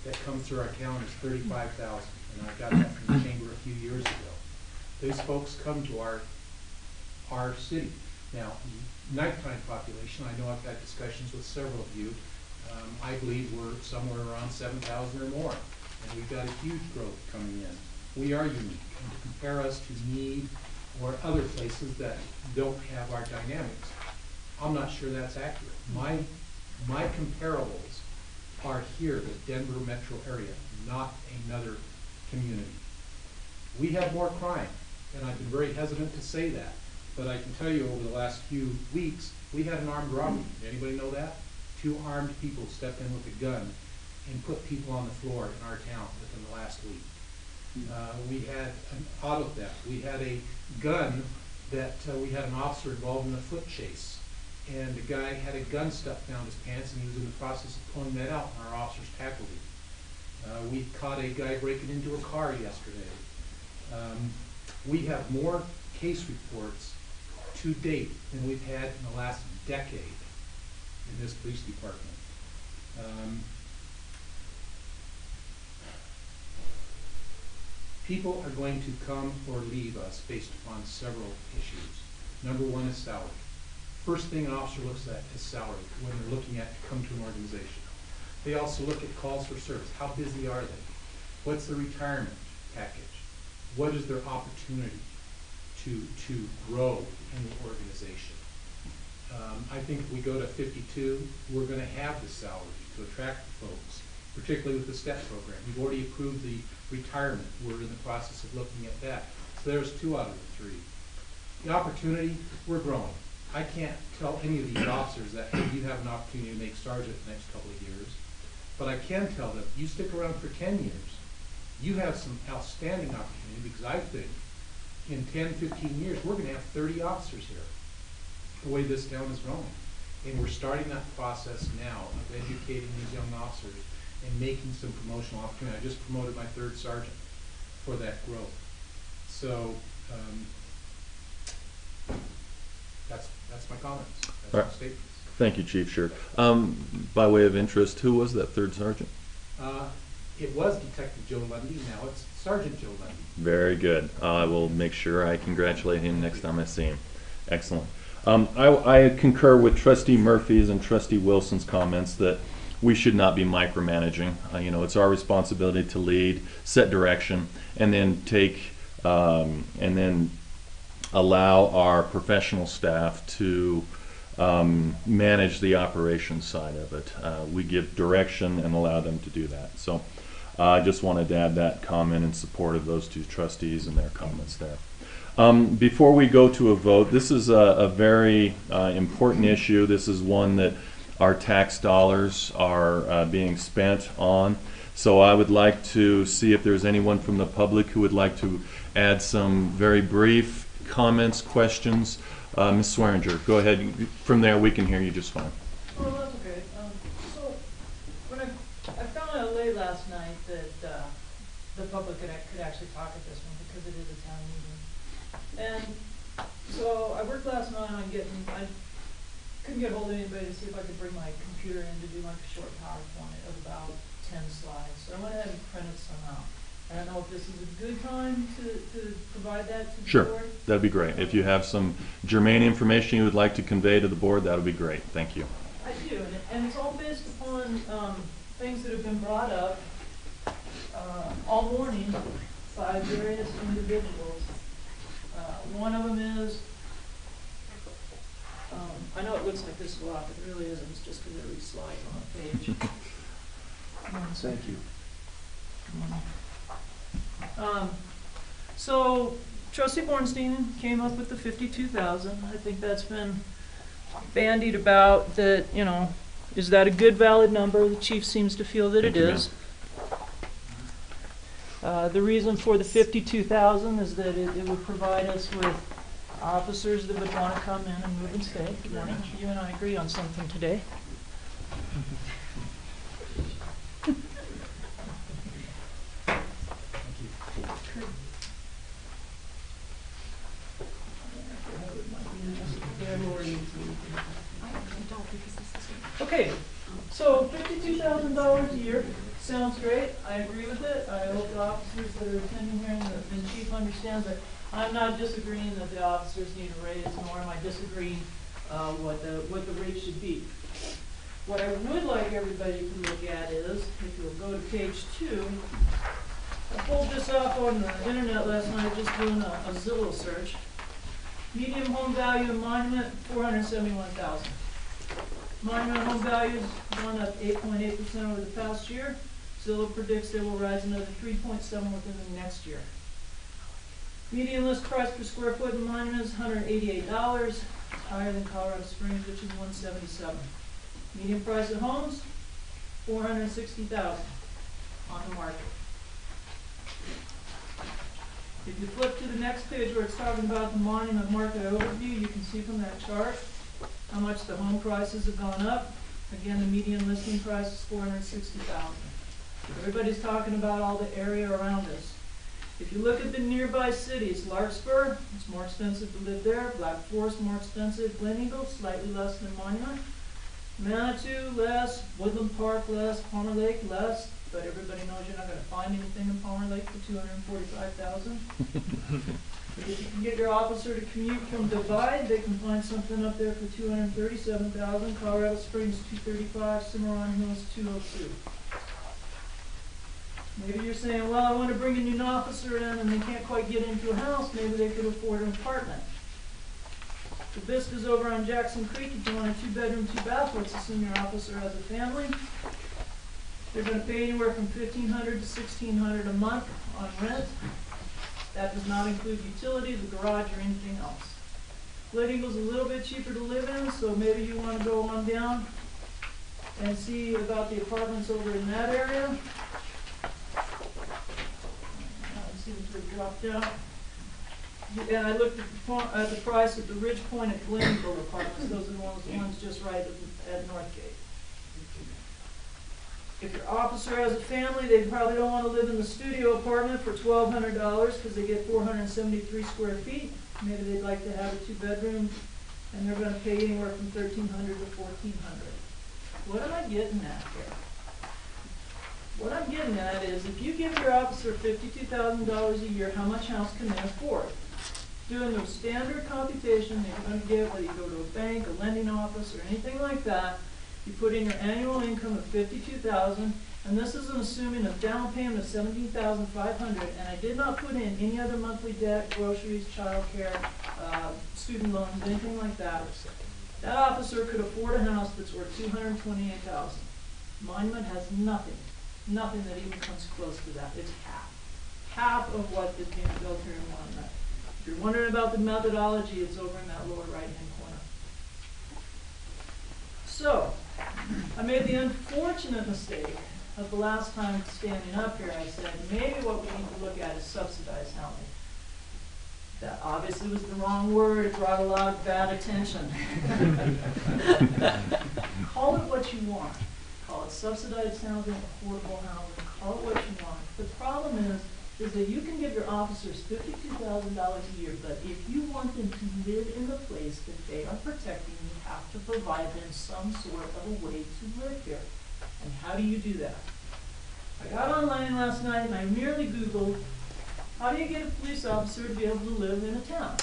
that comes through our town is 35,000, and I got that from the chamber a few years ago. Those folks come to our city. Now, nighttime population, I know I've had discussions with several of you. I believe we're somewhere around 7,000 or more, and we've got a huge growth coming in. We are unique, and to compare us to Meade or other places that don't have our dynamics, I'm not sure that's accurate. My comparables are here, the Denver metro area, not another community. We have more crime, and I've been very hesitant to say that, but I can tell you over the last few weeks, we had an armed robbery. Anybody know that? 2 armed people stepped in with a gun and put people on the floor in our town within the last week. We had an auto theft. We had a gun that we had an officer involved in a foot chase, and the guy had a gun stuffed down his pants, and he was in the process of pulling that out, and our officers tackled him. We caught a guy breaking into a car yesterday. We have more case reports to date than we've had in the last decade in this police department. People are going to come or leave us based upon several issues. Number 1 is salary. First thing an officer looks at is salary when they're looking at to come to an organization. They also look at calls for service. How busy are they? What's the retirement package? What is their opportunity to grow in the organization? I think if we go to 52, we're going to have the salary to attract the folks, particularly with the STEP program. We've already approved the retirement. We're in the process of looking at that. So there's 2 out of the 3. The opportunity, we're growing. I can't tell any of these officers that, hey, you have an opportunity to make sergeant the next couple of years, but I can tell them, you stick around for 10 years, you have some outstanding opportunity, because I think in 10, 15 years, we're going to have 30 officers here, the way this town is growing. And we're starting that process now of educating these young officers and making some promotional opportunity. I just promoted my third sergeant for that growth. So, that's my comments, that's All my right. statements. Thank you, Chief. Sure. By way of interest, who was that third sergeant? It was Detective Joe Lundy, now it's Sergeant Joe Lundy. Very good. I will make sure I congratulate him next time I see him. Excellent. I concur with Trustee Murphy's and Trustee Wilson's comments that we should not be micromanaging. You know, it's our responsibility to lead, set direction, and then and then allow our professional staff to manage the operations side of it. We give direction and allow them to do that. So I just wanted to add that comment in support of those two trustees and their comments there. Before we go to a vote, this is a very important issue. This is one that our tax dollars are being spent on. So I would like to see if there's anyone from the public who would like to add some very brief comments, questions. Ms. Swearinger, go ahead. From there, we can hear you just fine. Oh, that's okay. So, when I found out late last night that the public could actually talk at this one because it is a town meeting. And so I worked last night on I couldn't get hold of anybody to see if I could bring my computer in to do like a short PowerPoint of about 10 slides. So I went ahead and printed some out. I don't know if this is a good time to provide that to the Sure, board. that'd be great. If you have some germane information you would like to convey to the board, that would be great. Thank you. I do, and it's all based upon things that have been brought up all morning by various individuals. One of them is, I know it looks like this a lot, but it really isn't. It's just because every slide on a page. Thank you. So Trustee Bornstein came up with the 52,000. I think that's been bandied about that, you know, is that a good valid number? The chief seems to feel that Thank it you, is. The reason for the 52,000 is that it would provide us with officers that would want to come in and move and stay. Good morning. You and I agree on something today. Okay, so $52,000 a year sounds great. I agree with it. I hope the officers that are attending here and the chief understands that I'm not disagreeing that the officers need a raise, nor am I disagreeing what the rate should be. What I would like everybody to look at is, if you'll go to page 2, I pulled this off on the internet last night just doing a Zillow search. Median home value in Monument, $471,000. Monument home values gone up 8.8% over the past year. Zillow predicts they will rise another 3.7% within the next year. Median list price per square foot in Monument is $188, higher than Colorado Springs, which is $177. Median price of homes, $460,000 on the market. If you flip to the next page where it's talking about the Monument market overview, you can see from that chart how much the home prices have gone up. Again, the median listing price is $460,000. Everybody's talking about all the area around us. If you look at the nearby cities, Larkspur, it's more expensive to live there. Black Forest, more expensive. Glen Eagle, slightly less than Monument. Manitou, less. Woodland Park, less. Palmer Lake, less. But everybody knows you're not going to find anything in Palmer Lake for $245,000. If you can get your officer to commute from Divide, they can find something up there for $237,000. Colorado Springs, $235,000. Cimarron Hills, $202,000. Maybe you're saying, well, I want to bring a new officer in and they can't quite get into a house. Maybe they could afford an apartment. The Vistas over on Jackson Creek, if you want a 2-bedroom, 2-bath, let's assume your officer has a family. They're going to pay anywhere from $1,500 to $1,600 a month on rent. That does not include utilities, the garage, or anything else. Glen Eagle's a little bit cheaper to live in, so maybe you want to go on down and see about the apartments over in that area. Let's see if they dropped down. And I looked at the price at the Ridge Point at Glen Eagle apartments. Those are the ones just right at Northgate. If your officer has a family, they probably don't wanna live in the studio apartment for $1,200 because they get 473 square feet. Maybe they'd like to have a 2-bedroom, and they're gonna pay anywhere from $1,300 to $1,400. What am I getting at here? What I'm getting at is, if you give your officer $52,000 a year, how much house can they afford? Doing the standard computation that you're gonna get, whether you go to a bank, a lending office, or anything like that, you put in your annual income of $52,000, and this is assuming a down payment of $17,500, and I did not put in any other monthly debt, groceries, childcare, student loans, anything like that. That officer could afford a house that's worth $228,000. Monument has nothing that even comes close to that. It's half of what is being built here in Monument. If you're wondering about the methodology, it's over in that lower right-hand corner. So, I made the unfortunate mistake of the last time standing up here. I said, maybe what we need to look at is subsidized housing. That obviously was the wrong word. It brought a lot of bad attention. Call it what you want. Call it subsidized housing, affordable housing, call it what you want. The problem is that you can give your officers $52,000 a year, but if you want them to live in the place that they are protecting, you have to provide them some sort of a way to live here. And how do you do that? I got online last night and I merely Googled, how do you get a police officer to be able to live in a town?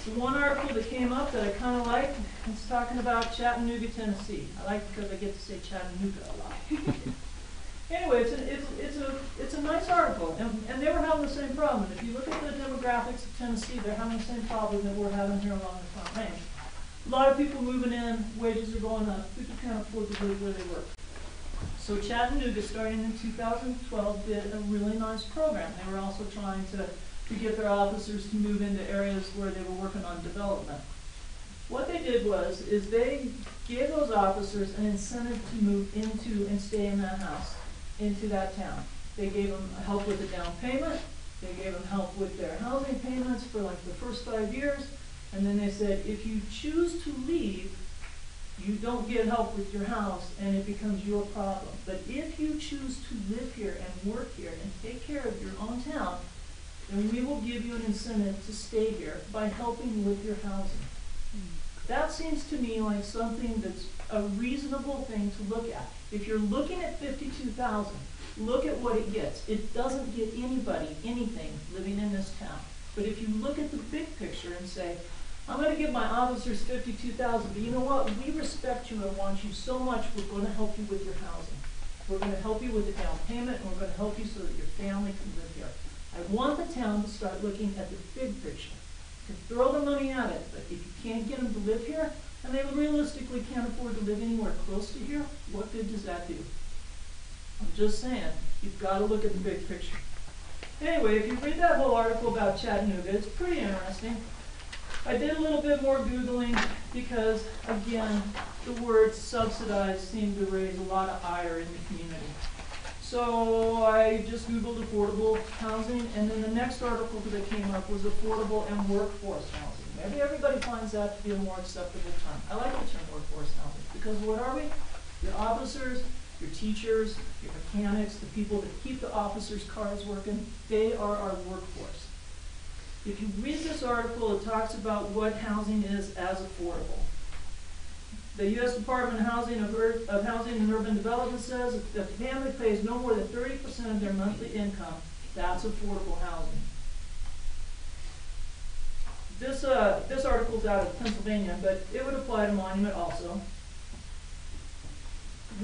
The one article that came up that I kind of liked, it's talking about Chattanooga, Tennessee. I like it because I get to say Chattanooga a lot. Anyway, it's a nice article, and they were having the same problem. And if you look at the demographics of Tennessee, they're having the same problem that we're having here along the Front Range. A lot of people moving in, wages are going up, people can't afford to live where they work. So Chattanooga, starting in 2012, did a really nice program. They were also trying to get their officers to move into areas where they were working on development. What they did is they gave those officers an incentive to move into and stay in that house, into that town. They gave them help with the down payment. They gave them help with their housing payments for like the first 5 years. And then they said, if you choose to leave, you don't get help with your house and it becomes your problem. But if you choose to live here and work here and take care of your own town, then we will give you an incentive to stay here by helping with your housing. That seems to me like something that's a reasonable thing to look at. If you're looking at 52,000, look at what it gets. It doesn't get anybody anything living in this town. But if you look at the big picture and say, I'm going to give my officers 52,000, but you know what? We respect you and want you so much, we're going to help you with your housing. We're going to help you with the down payment, and we're going to help you so that your family can live here. I want the town to start looking at the big picture. You can throw the money at it, but if you can't get them to live here, and they realistically can't afford to live anywhere close to here, what good does that do? I'm just saying, you've got to look at the big picture. Anyway, if you read that whole article about Chattanooga, it's pretty interesting. I did a little bit more Googling because, again, the word subsidized seemed to raise a lot of ire in the community. So I just Googled affordable housing, and then the next article that came up was affordable and workforce housing. Maybe everybody finds that to be a more acceptable term. I like the term workforce housing because what are we? Your officers, your teachers, your mechanics, the people that keep the officers' cars working, they are our workforce. If you read this article, it talks about what housing is as affordable. The U.S. Department of Housing and Urban Development says if the family pays no more than 30% of their monthly income, that's affordable housing. This article's out of Pennsylvania, but it would apply to Monument also.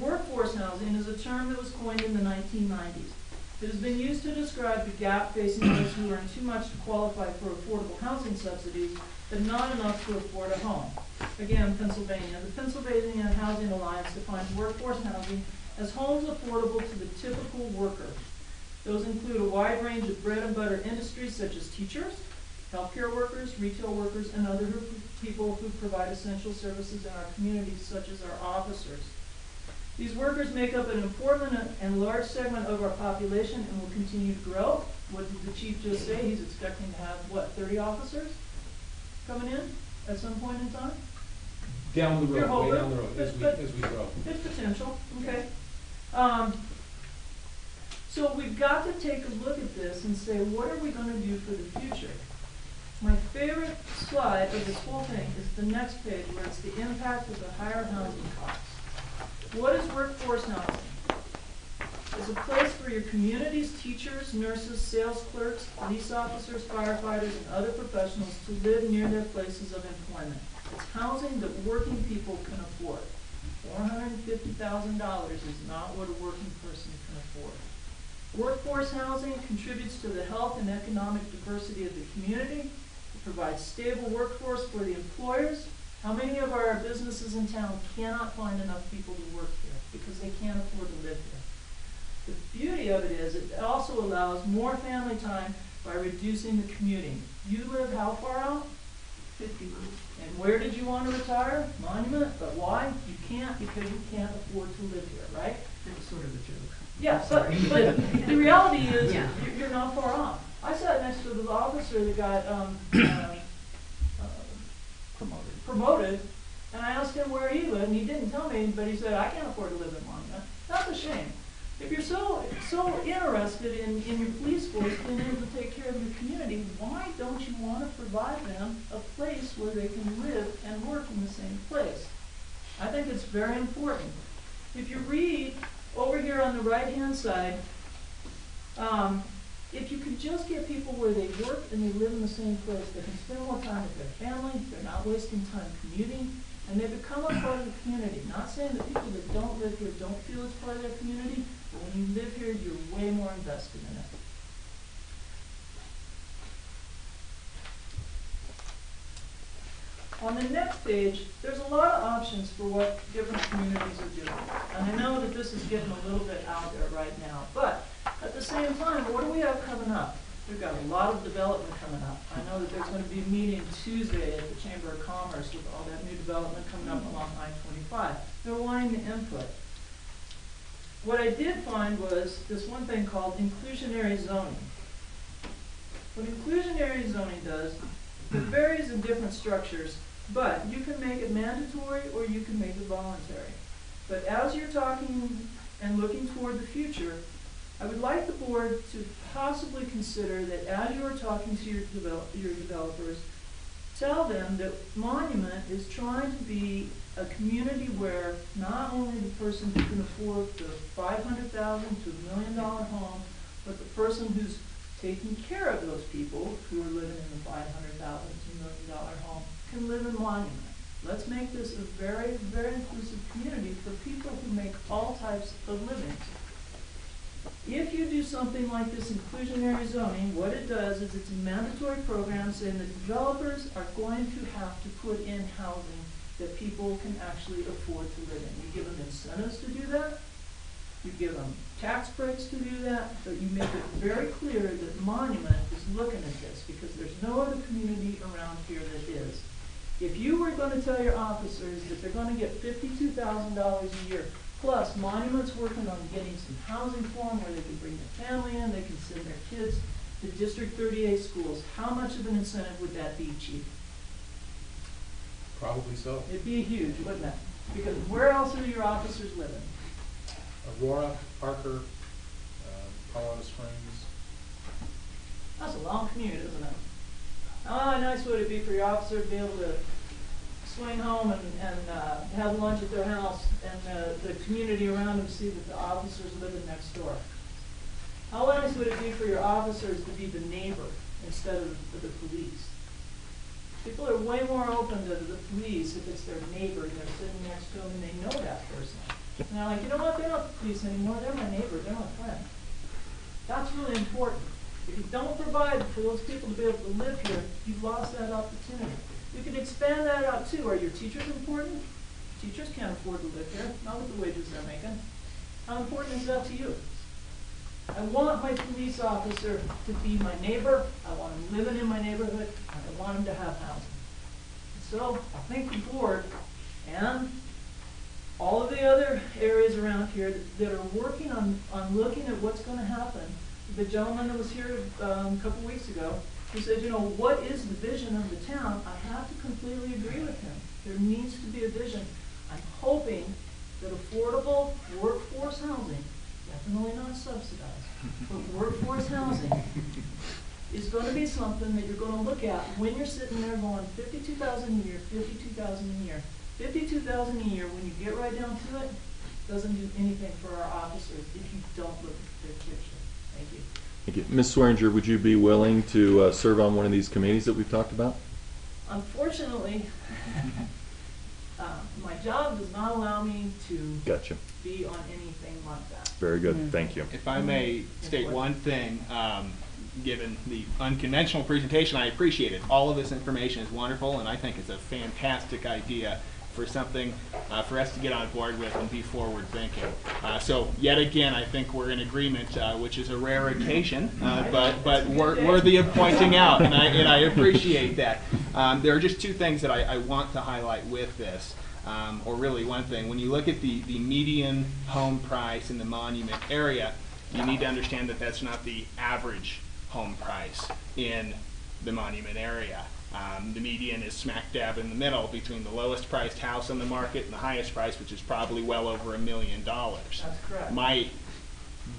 Workforce housing is a term that was coined in the 1990s. It has been used to describe the gap facing those who earn too much to qualify for affordable housing subsidies, but not enough to afford a home. Again, Pennsylvania. The Pennsylvania Housing Alliance defines workforce housing as homes affordable to the typical worker. Those include a wide range of bread and butter industries such as teachers, healthcare workers, retail workers, and other people who provide essential services in our communities, such as our officers. These workers make up an important and large segment of our population and will continue to grow. What did the chief just say? He's expecting to have, what, 30 officers coming in at some point in time? Down the You're road, way hoping, down the road, as we grow. It's potential, okay. So we've got to take a look at this and say, what are we gonna do for the future? My favorite slide of this whole thing is the next page, where it's the impact of the higher housing costs. What is workforce housing? It's a place for your community's teachers, nurses, sales clerks, police officers, firefighters, and other professionals to live near their places of employment. It's housing that working people can afford. $450,000 is not what a working person can afford. Workforce housing contributes to the health and economic diversity of the community. It provides stable workforce for the employers. How many of our businesses in town cannot find enough people to work here because they can't afford to live here? The beauty of it is it also allows more family time by reducing the commuting. You live how far out? 50 miles. And where did you want to retire? Monument, but why? You can't because you can't afford to live here, right? That was sort of a joke. Yeah, but the reality is Yeah. you're not far off. I sat next to the officer that got promoted, and I asked him where he lived, and he didn't tell me, but he said, I can't afford to live in Monument. That's a shame. If you're so interested in your police force being able to take care of your community, why don't you want to provide them a place where they can live and work in the same place? I think it's very important. If you read over here on the right-hand side, if you could just get people where they work and they live in the same place, they can spend more time with their family, they're not wasting time commuting, and they become a part of the community. Not saying that people that don't live here don't feel it's part of their community, but when you live here, you're way more invested in it. On the next page, there's a lot of options for what different communities are doing. And I know that this is getting a little bit out there right now, but at the same time, what do we have coming up? We've got a lot of development coming up. I know that there's going to be a meeting Tuesday at the Chamber of Commerce with all that new development coming up along I-25. They're wanting the input. What I did find was this one thing called inclusionary zoning. What inclusionary zoning does, it varies in different structures, but you can make it mandatory or you can make it voluntary. But as you're talking and looking toward the future, I would like the board to possibly consider that as you're talking to your developers, tell them that Monument is trying to be a community where not only the person who can afford the $500,000 to $1 million home, but the person who's taking care of those people who are living in the $500,000 to $1 million home can live in Monument. Let's make this a very, very inclusive community for people who make all types of livings. If you do something like this inclusionary zoning, what it does is it's a mandatory program saying that developers are going to have to put in housing that people can actually afford to live in. You give them incentives to do that, you give them tax breaks to do that, but you make it very clear that Monument is looking at this because there's no other community around here that is. If you were going to tell your officers that they're going to get $52,000 a year, plus Monument's working on getting some housing for them where they can bring their family in, they can send their kids to District 38 schools, how much of an incentive would that be, Chief? Probably so. It'd be huge, wouldn't it? Because where else are your officers living? Aurora, Parker, Colorado Springs. That's a long commute, isn't it? How nice would it be for your officer to be able to swing home and have lunch at their house and the community around them see that the officers living next door? How nice would it be for your officers to be the neighbor instead of the police? People are way more open to the police if it's their neighbor, they're sitting next to them and they know that person. And they're like, you know what, they're not the police anymore, they're my neighbor, they're my friend. That's really important. If you don't provide for those people to be able to live here, you've lost that opportunity. You can expand that out too. Are your teachers important? Teachers can't afford to live here, not with the wages they're making. How important is that to you? I want my police officer to be my neighbor. I want him living in my neighborhood. And I want him to have housing. So I think the board and all of the other areas around here that are working on looking at what's going to happen. The gentleman that was here a couple weeks ago, he said, you know, what is the vision of the town? I have to completely agree with him. There needs to be a vision. I'm hoping that affordable workforce housing, definitely not subsidized, but workforce housing is gonna be something that you're gonna look at when you're sitting there going 52,000 a year, 52,000 a year. 52,000 a year, when you get right down to it, doesn't do anything for our officers if you don't look at the big picture. Thank you. Thank you. Ms. Swearinger, would you be willing to serve on one of these committees that we've talked about? Unfortunately, my job does not allow me to Gotcha. be on anything like that. Very good. Thank you. If I may state one thing, given the unconventional presentation, I appreciate it. All of this information is wonderful, and I think it's a fantastic idea for something for us to get on board with and be forward thinking. So yet again, I think we're in agreement, which is a rare occasion, but worthy of pointing out, and I appreciate that. There are just two things that I want to highlight with this. Or really one thing, when you look at the median home price in the Monument area, you need to understand that that's not the average home price in the Monument area. The median is smack dab in the middle between the lowest priced house on the market and the highest price, which is probably well over $1 million. That's correct. My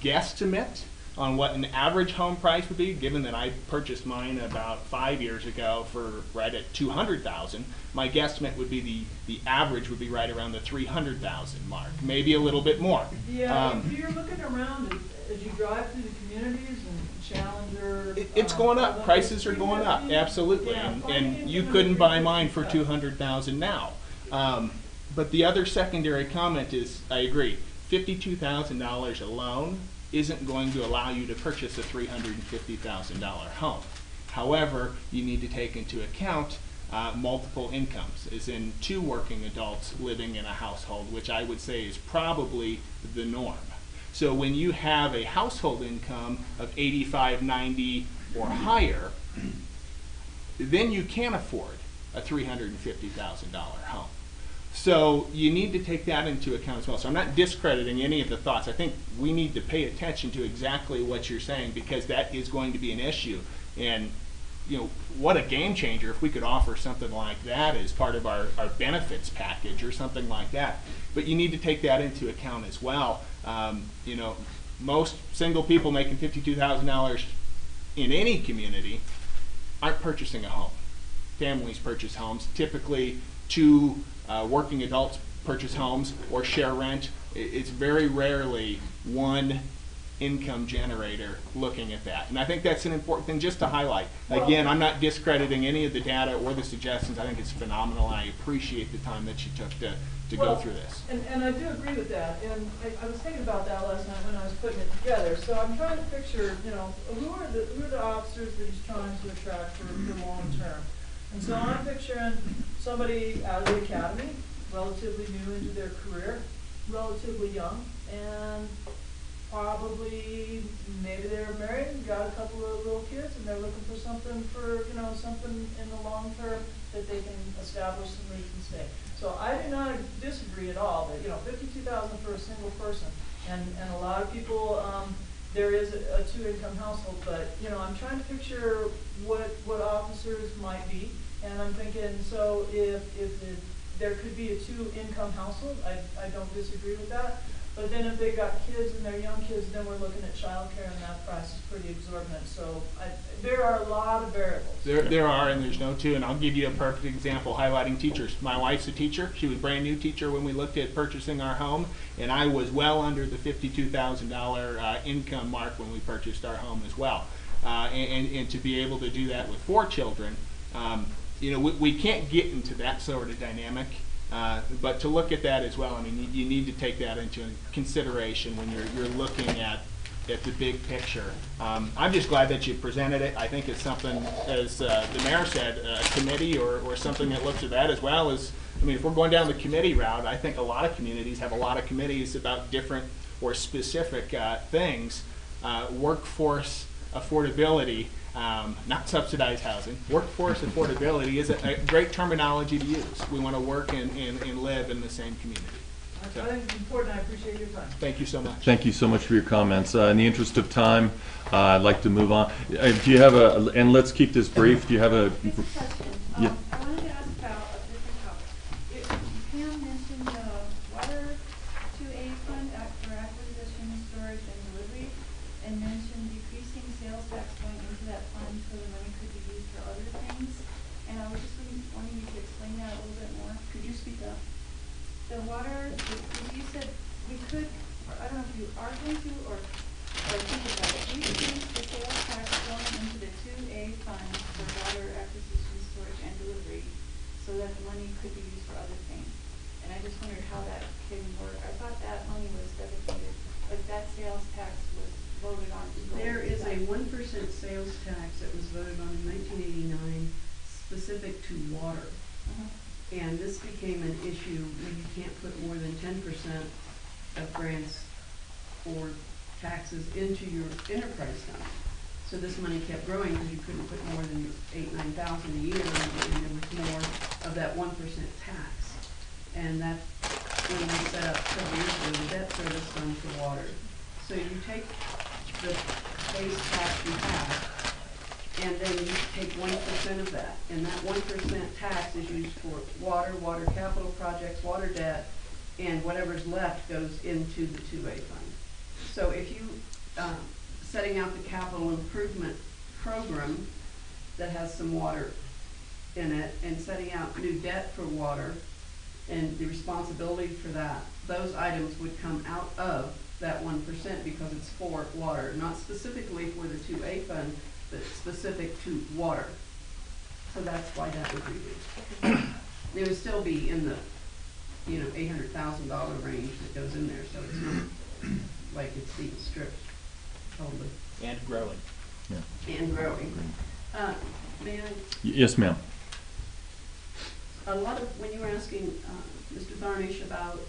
guesstimate on what an average home price would be, given that I purchased mine about 5 years ago for right at $200,000, my guesstimate would be the average would be right around the $300,000 mark, maybe a little bit more. Yeah, if you're looking around as you drive through the communities and Challenger. It's going up. Prices are going up, absolutely. Yeah, and you couldn't buy mine for $200,000 now. But the other secondary comment is, I agree, $52,000 alone isn't going to allow you to purchase a $350,000 home. However, you need to take into account multiple incomes, as in 2 working adults living in a household, which I would say is probably the norm. So when you have a household income of $85,000, $90,000 or higher, then you can afford a $350,000 home. So you need to take that into account as well. So I'm not discrediting any of the thoughts. I think we need to pay attention to exactly what you're saying, because that is going to be an issue. And you know, what a game changer if we could offer something like that as part of our benefits package or something like that. But you need to take that into account as well. You know, most single people making $52,000 in any community aren't purchasing a home. Families purchase homes. Typically, 2 working adults purchase homes or share rent. It's very rarely one income generator looking at that. And I think that's an important thing just to highlight. Again, I'm not discrediting any of the data or the suggestions. I think it's phenomenal. I appreciate the time that you took to go through this. And I do agree with that. And I was thinking about that last night when I was putting it together. So I'm trying to picture, you know, who are the officers that he's trying to attract for long term. And so I'm picturing somebody out of the academy, relatively new into their career, relatively young, and probably maybe they're married and got a couple of little kids, and they're looking for something something in the long term that they can establish some roots and stay. So I do not disagree at all that, you know, $52,000 for a single person, and a lot of people, there is a 2-income household, but you know, I'm trying to picture what officers might be, and I'm thinking, so if there could be a 2-income household, I don't disagree with that. But then if they got kids and they're young kids, then we're looking at childcare, and that price is pretty exorbitant. So there are a lot of variables. There are, and there's no two. And I'll give you a perfect example highlighting teachers. My wife's a teacher. She was a brand new teacher when we looked at purchasing our home, and I was well under the $52,000 income mark when we purchased our home as well. And to be able to do that with 4 children, you know, we can't get into that sort of dynamic. But to look at that as well, I mean, you need to take that into consideration when you're looking at the big picture. I'm just glad that you presented it. I think it's something, as the mayor said, a committee or something that looks at that, as well as, I mean, if we're going down the committee route, I think a lot of communities have a lot of committees about different or specific things. Workforce affordability, not subsidized housing. Workforce affordability is a great terminology to use. We want to work and live in the same community. I think it's important. I appreciate your time. Thank you so much. Thank you so much for your comments. In the interest of time, I'd like to move on. Do you have and let's keep this brief. Do you have a? Just a question. Yeah. I wanted to ask about a different topic. Pam mentioned water so the money could be used for other things. And I was just wanting you to explain that a little bit more. Could you speak up? The water, you said we could, or I don't know if you are going to, or think about it. We could use the sales tax going into the 2A fund for water acquisition, storage, and delivery, so that the money could be used for other things. And I just wondered how that can work. I thought that money was designated, like that sales tax was voted on to go. There is a 1% sales tax that was voted on in 1989 specific to water. And this became an issue when you can't put more than 10% of grants or taxes into your enterprise fund. So this money kept growing because you couldn't put more than 8,000 to 9,000 a year, and there was more of that 1% tax. And that, when we set up several years ago, the debt service fund for water. So you take the base tax you have, and then you take 1% of that. And that 1% tax is used for water, water capital projects, water debt, and whatever's left goes into the 2A fund. So if you, setting out the capital improvement program that has some water in it, and setting out new debt for water, and the responsibility for that, those items would come out of that 1% because it's for water, not specifically for the 2A fund, but specific to water. So that's why that would be used. It would still be in the, $800,000 range that goes in there, so it's not like it's being stripped totally. And growing. And growing. May I? Yes, ma'am. A lot of, when you were asking Mr. Tharnish about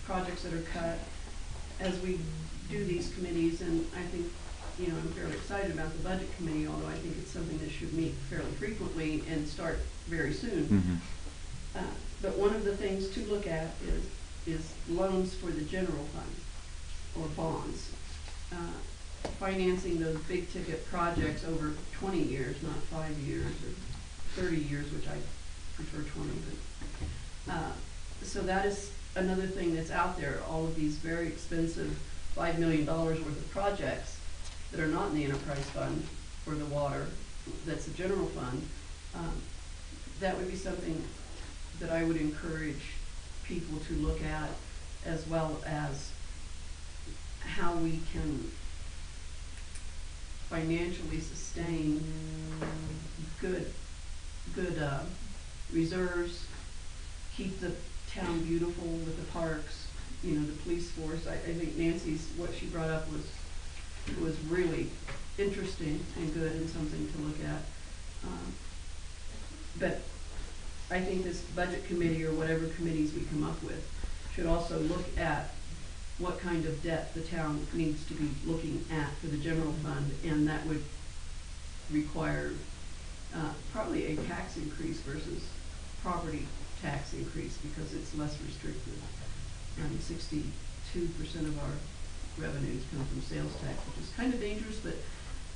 projects that are cut, as we do these committees, and I think, I'm fairly excited about the budget committee, although I think it's something that should meet fairly frequently and start very soon. But one of the things to look at is loans for the general fund, or bonds. Financing those big ticket projects over 20 years, not 5 years or 30 years, which I prefer 20, but so that is another thing that's out there. All of these very expensive $5 million worth of projects that are not in the enterprise fund for the water, that's the general fund. That would be something that I would encourage people to look at, as well as how we can financially sustain good reserves, keep the town beautiful with the parks, the police force. I think Nancy's, what she brought up was really interesting and good and something to look at. But I think this budget committee, or whatever committees we come up with, should also look at what kind of debt the town needs to be looking at for the general fund, and that would require probably a tax increase versus property tax increase, because it's less restrictive. 62% of our revenues come from sales tax, which is kind of dangerous, but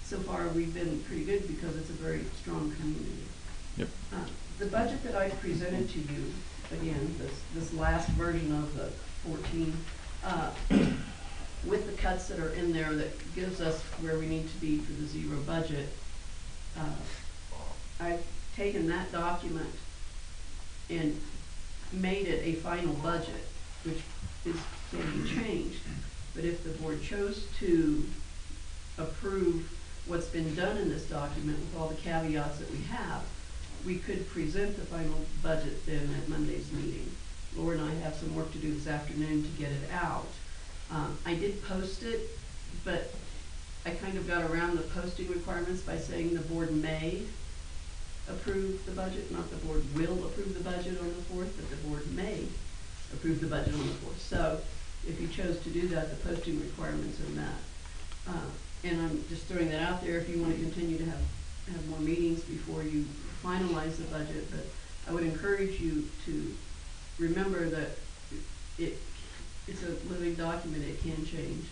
so far we've been pretty good because it's a very strong community. Yep. The budget that I presented to you, again, this last version of the 14, with the cuts that are in there, that gives us where we need to be for the zero budget, I've taken that document and made it a final budget, which can be changed. But if the board chose to approve what's been done in this document with all the caveats that we have, we could present the final budget then at Monday's meeting. Laura and I have some work to do this afternoon to get it out. I did post it, but I kind of got around the posting requirements by saying the board may approve the budget, not the board will approve the budget on the 4th, but the board may approve the budget on the 4th. So if you chose to do that, the posting requirements are met. And I'm just throwing that out there if you want to continue to have more meetings before you finalize the budget. But I would encourage you to remember that it's a living document. It can change,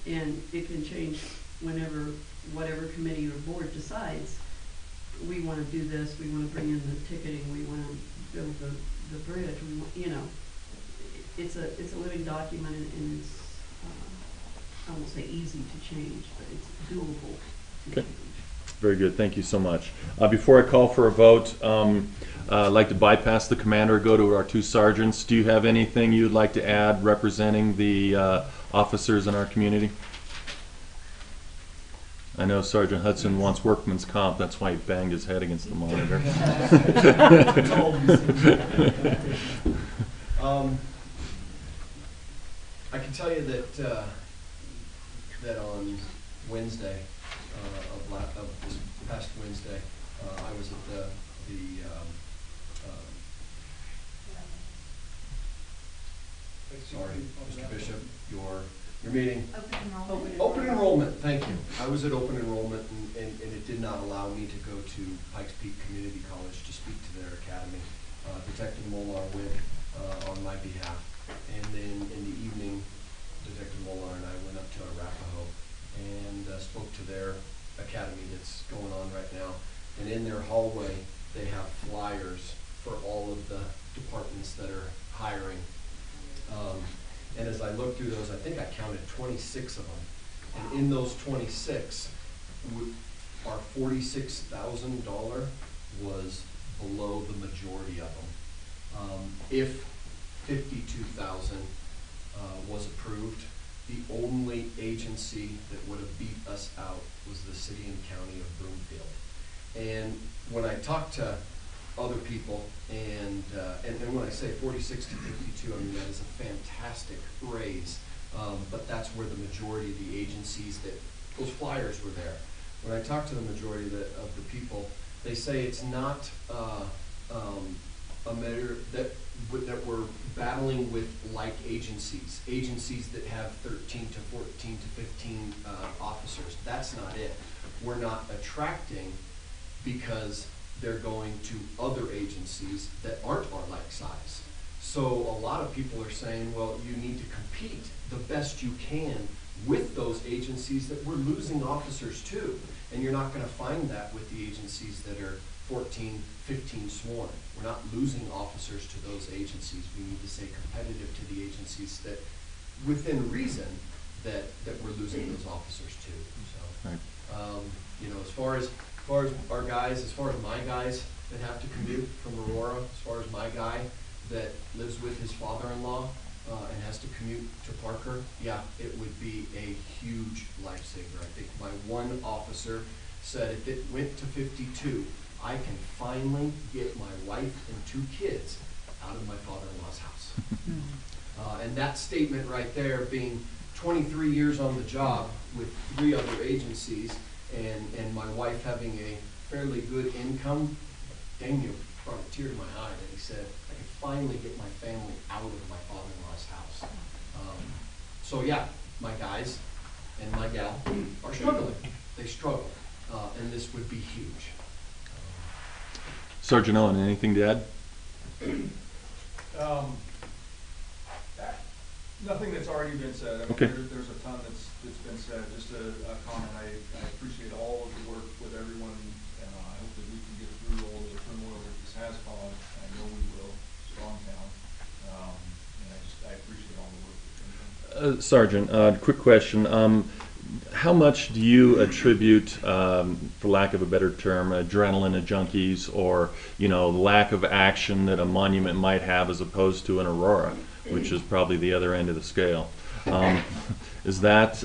and it can change whenever whatever committee or board decides we want to do this, we want to bring in the ticketing, we want to build the bridge, we want, it's a living document, and it's I won't say easy to change, but it's doable to change. Very good, thank you so much. Before I call for a vote, I'd like to bypass the commander, go to our two sergeants. Do you have anything you'd like to add representing the officers in our community? I know Sergeant Hudson wants workman's comp, that's why he banged his head against the monitor. I can tell you that that on Wednesday of this past Wednesday, I was at sorry, Mr. Bishop, your meeting. Open enrollment, thank you. I was at open enrollment, and it did not allow me to go to Pikes Peak Community College to speak to their academy. Detective Molar went on my behalf, and then in the evening, Detective Molar and I went up to Arapahoe and spoke to their academy that's going on right now. And in their hallway, they have flyers for all of the departments that are hiring. And as I looked through those, I think I counted 26 of them. And in those 26, our $46,000 was below the majority of them. If 52,000 was approved, the only agency that would have beat us out was the city and county of Broomfield. And when I talked to other people, and when I say 46 to 52, I mean that is a fantastic raise, but that's where the majority of the agencies that, those flyers were there. When I talked to the majority of the people, they say it's not a matter that we're battling with like agencies that have 13 to 14 to 15 officers. That's not it. We're not attracting because they're going to other agencies that aren't our like size. So a lot of people are saying, well, you need to compete the best you can with those agencies that we're losing officers to. And you're not gonna find that with the agencies that are 14, 15 sworn. We're not losing officers to those agencies. We need to stay competitive to the agencies that, within reason, that we're losing those officers to. So, right. You know, as far as our guys, as far as my guys that have to commute from Aurora, as far as my guy that lives with his father-in-law and has to commute to Parker, yeah, it would be a huge lifesaver. I think my one officer said if it went to 52, I can finally get my wife and 2 kids out of my father-in-law's house. And that statement right there, being 23 years on the job with 3 other agencies, and my wife having a fairly good income, Daniel brought a tear to my eye that he said, I can finally get my family out of my father-in-law's house. So yeah, my guys and my gal are struggling. They struggle, and this would be huge. Sergeant Owen, anything to add? Nothing that's already been said. I mean, okay. There's a ton that's been said. Just a comment. I appreciate all of the work with everyone. I hope that we can get through all the turmoil that this has caused. I know we will. Strong town. And I appreciate all the work that's been done. Sergeant, quick question. How much do you attribute, for lack of a better term, adrenaline to junkies, or lack of action that a monument might have as opposed to an Aurora, which is probably the other end of the scale? Does that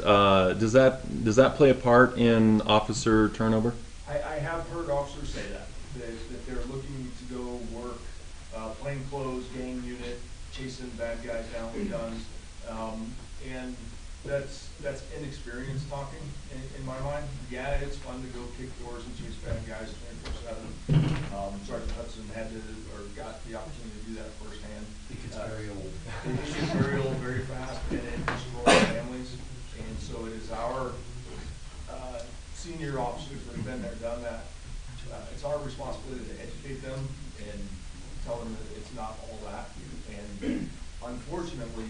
play a part in officer turnover? I have heard officers say that they're looking to go work plainclothes, gang unit, chasing bad guys down with guns, and that's inexperienced talking in my mind. Yeah, it's fun to go kick doors and chase bad guys 24/7. Sergeant Hudson got the opportunity to do that firsthand. It gets very old. It gets very old very fast, and it destroys families. And so it is our senior officers that have been there, done that. It's our responsibility to educate them and tell them that it's not all that. And unfortunately,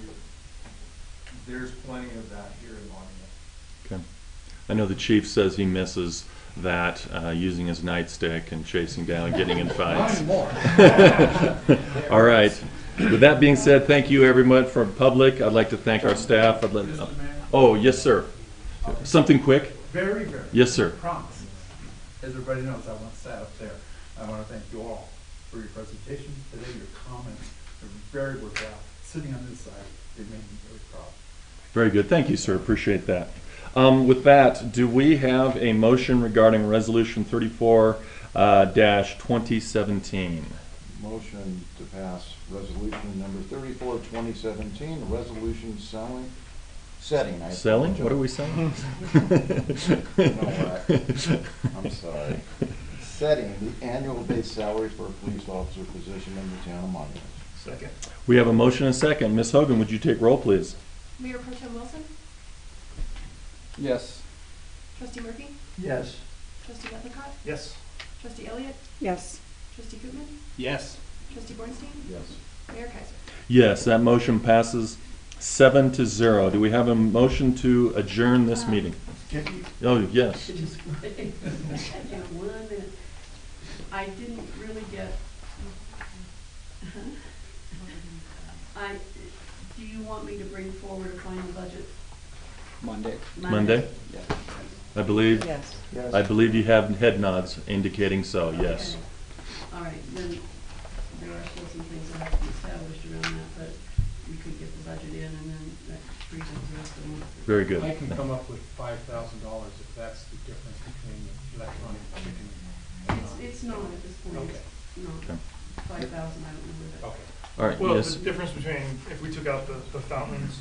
there's plenty of that here in Monument. Okay. I know the chief says he misses that, using his nightstick and chasing down, getting in fights. All right. With that being said, thank you everyone from public. I'd like to thank our staff. Oh, yes, sir. Something quick? Very, very. Yes, sir. Promise. as everybody knows, I once sat up there. I want to thank you all for your presentation today, your comments. They're very worthwhile. Sitting on this side, it made me really proud. Very good. Thank you, sir. Appreciate that. With that, do we have a motion regarding Resolution 34-2017? Motion to pass resolution number 34, 2017, a resolution setting. I Selling? apologize. What are we selling? You know what? I'm sorry. Setting the annual base salary for a police officer position in the town of Monument. Second. We have a motion and a second. Ms. Hogan, would you take roll, please? Mayor Pro Tem Wilson, Yes. Trustee Murphy, Yes. Trustee Medlicott, Yes. Trustee Elliott, Yes. Trustee Koopman, Yes. Trustee Bornstein, Yes. Mayor Kaiser. Yes, that motion passes 7-0. Do we have a motion to adjourn this meeting? Oh, yes. Just wait. In 1 minute. I didn't really get, do you want me to bring forward a final budget Monday. Monday? Yeah. I believe, Yes. Yes. I believe you have head nods indicating so, yes. Okay. All right, then there are still some things that have to be established around that, but we could get the budget in and then that frees up the rest of the month. Very good. I can come up with $5,000 if that's the difference between the electronic ticketing. It's not at this point. Okay. No, Okay. 5,000, I don't know where that. Okay. All right, Well, yes. the difference between if we took out the fountains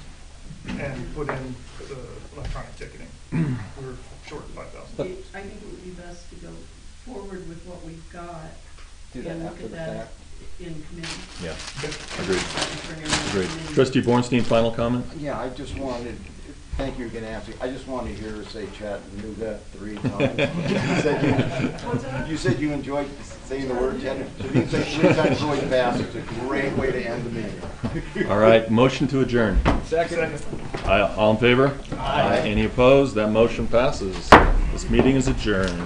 and put in the electronic ticketing, we're short 5,000. I think it would be best to go forward with what we've got Do that and look after at the that fact. in committee. Yeah, agreed. Bring it around Agreed. committee. Trustee Bornstein, final comment? Yeah, I just wanted, thank you again, Nancy. I just wanted to hear her say chat and knew that 3 times. You said you enjoyed saying the word chat. So if you say 3 times really fast, it's a great way to end the meeting. All right, motion to adjourn. Second. All in favor? Aye. Any opposed? That motion passes. This meeting is adjourned.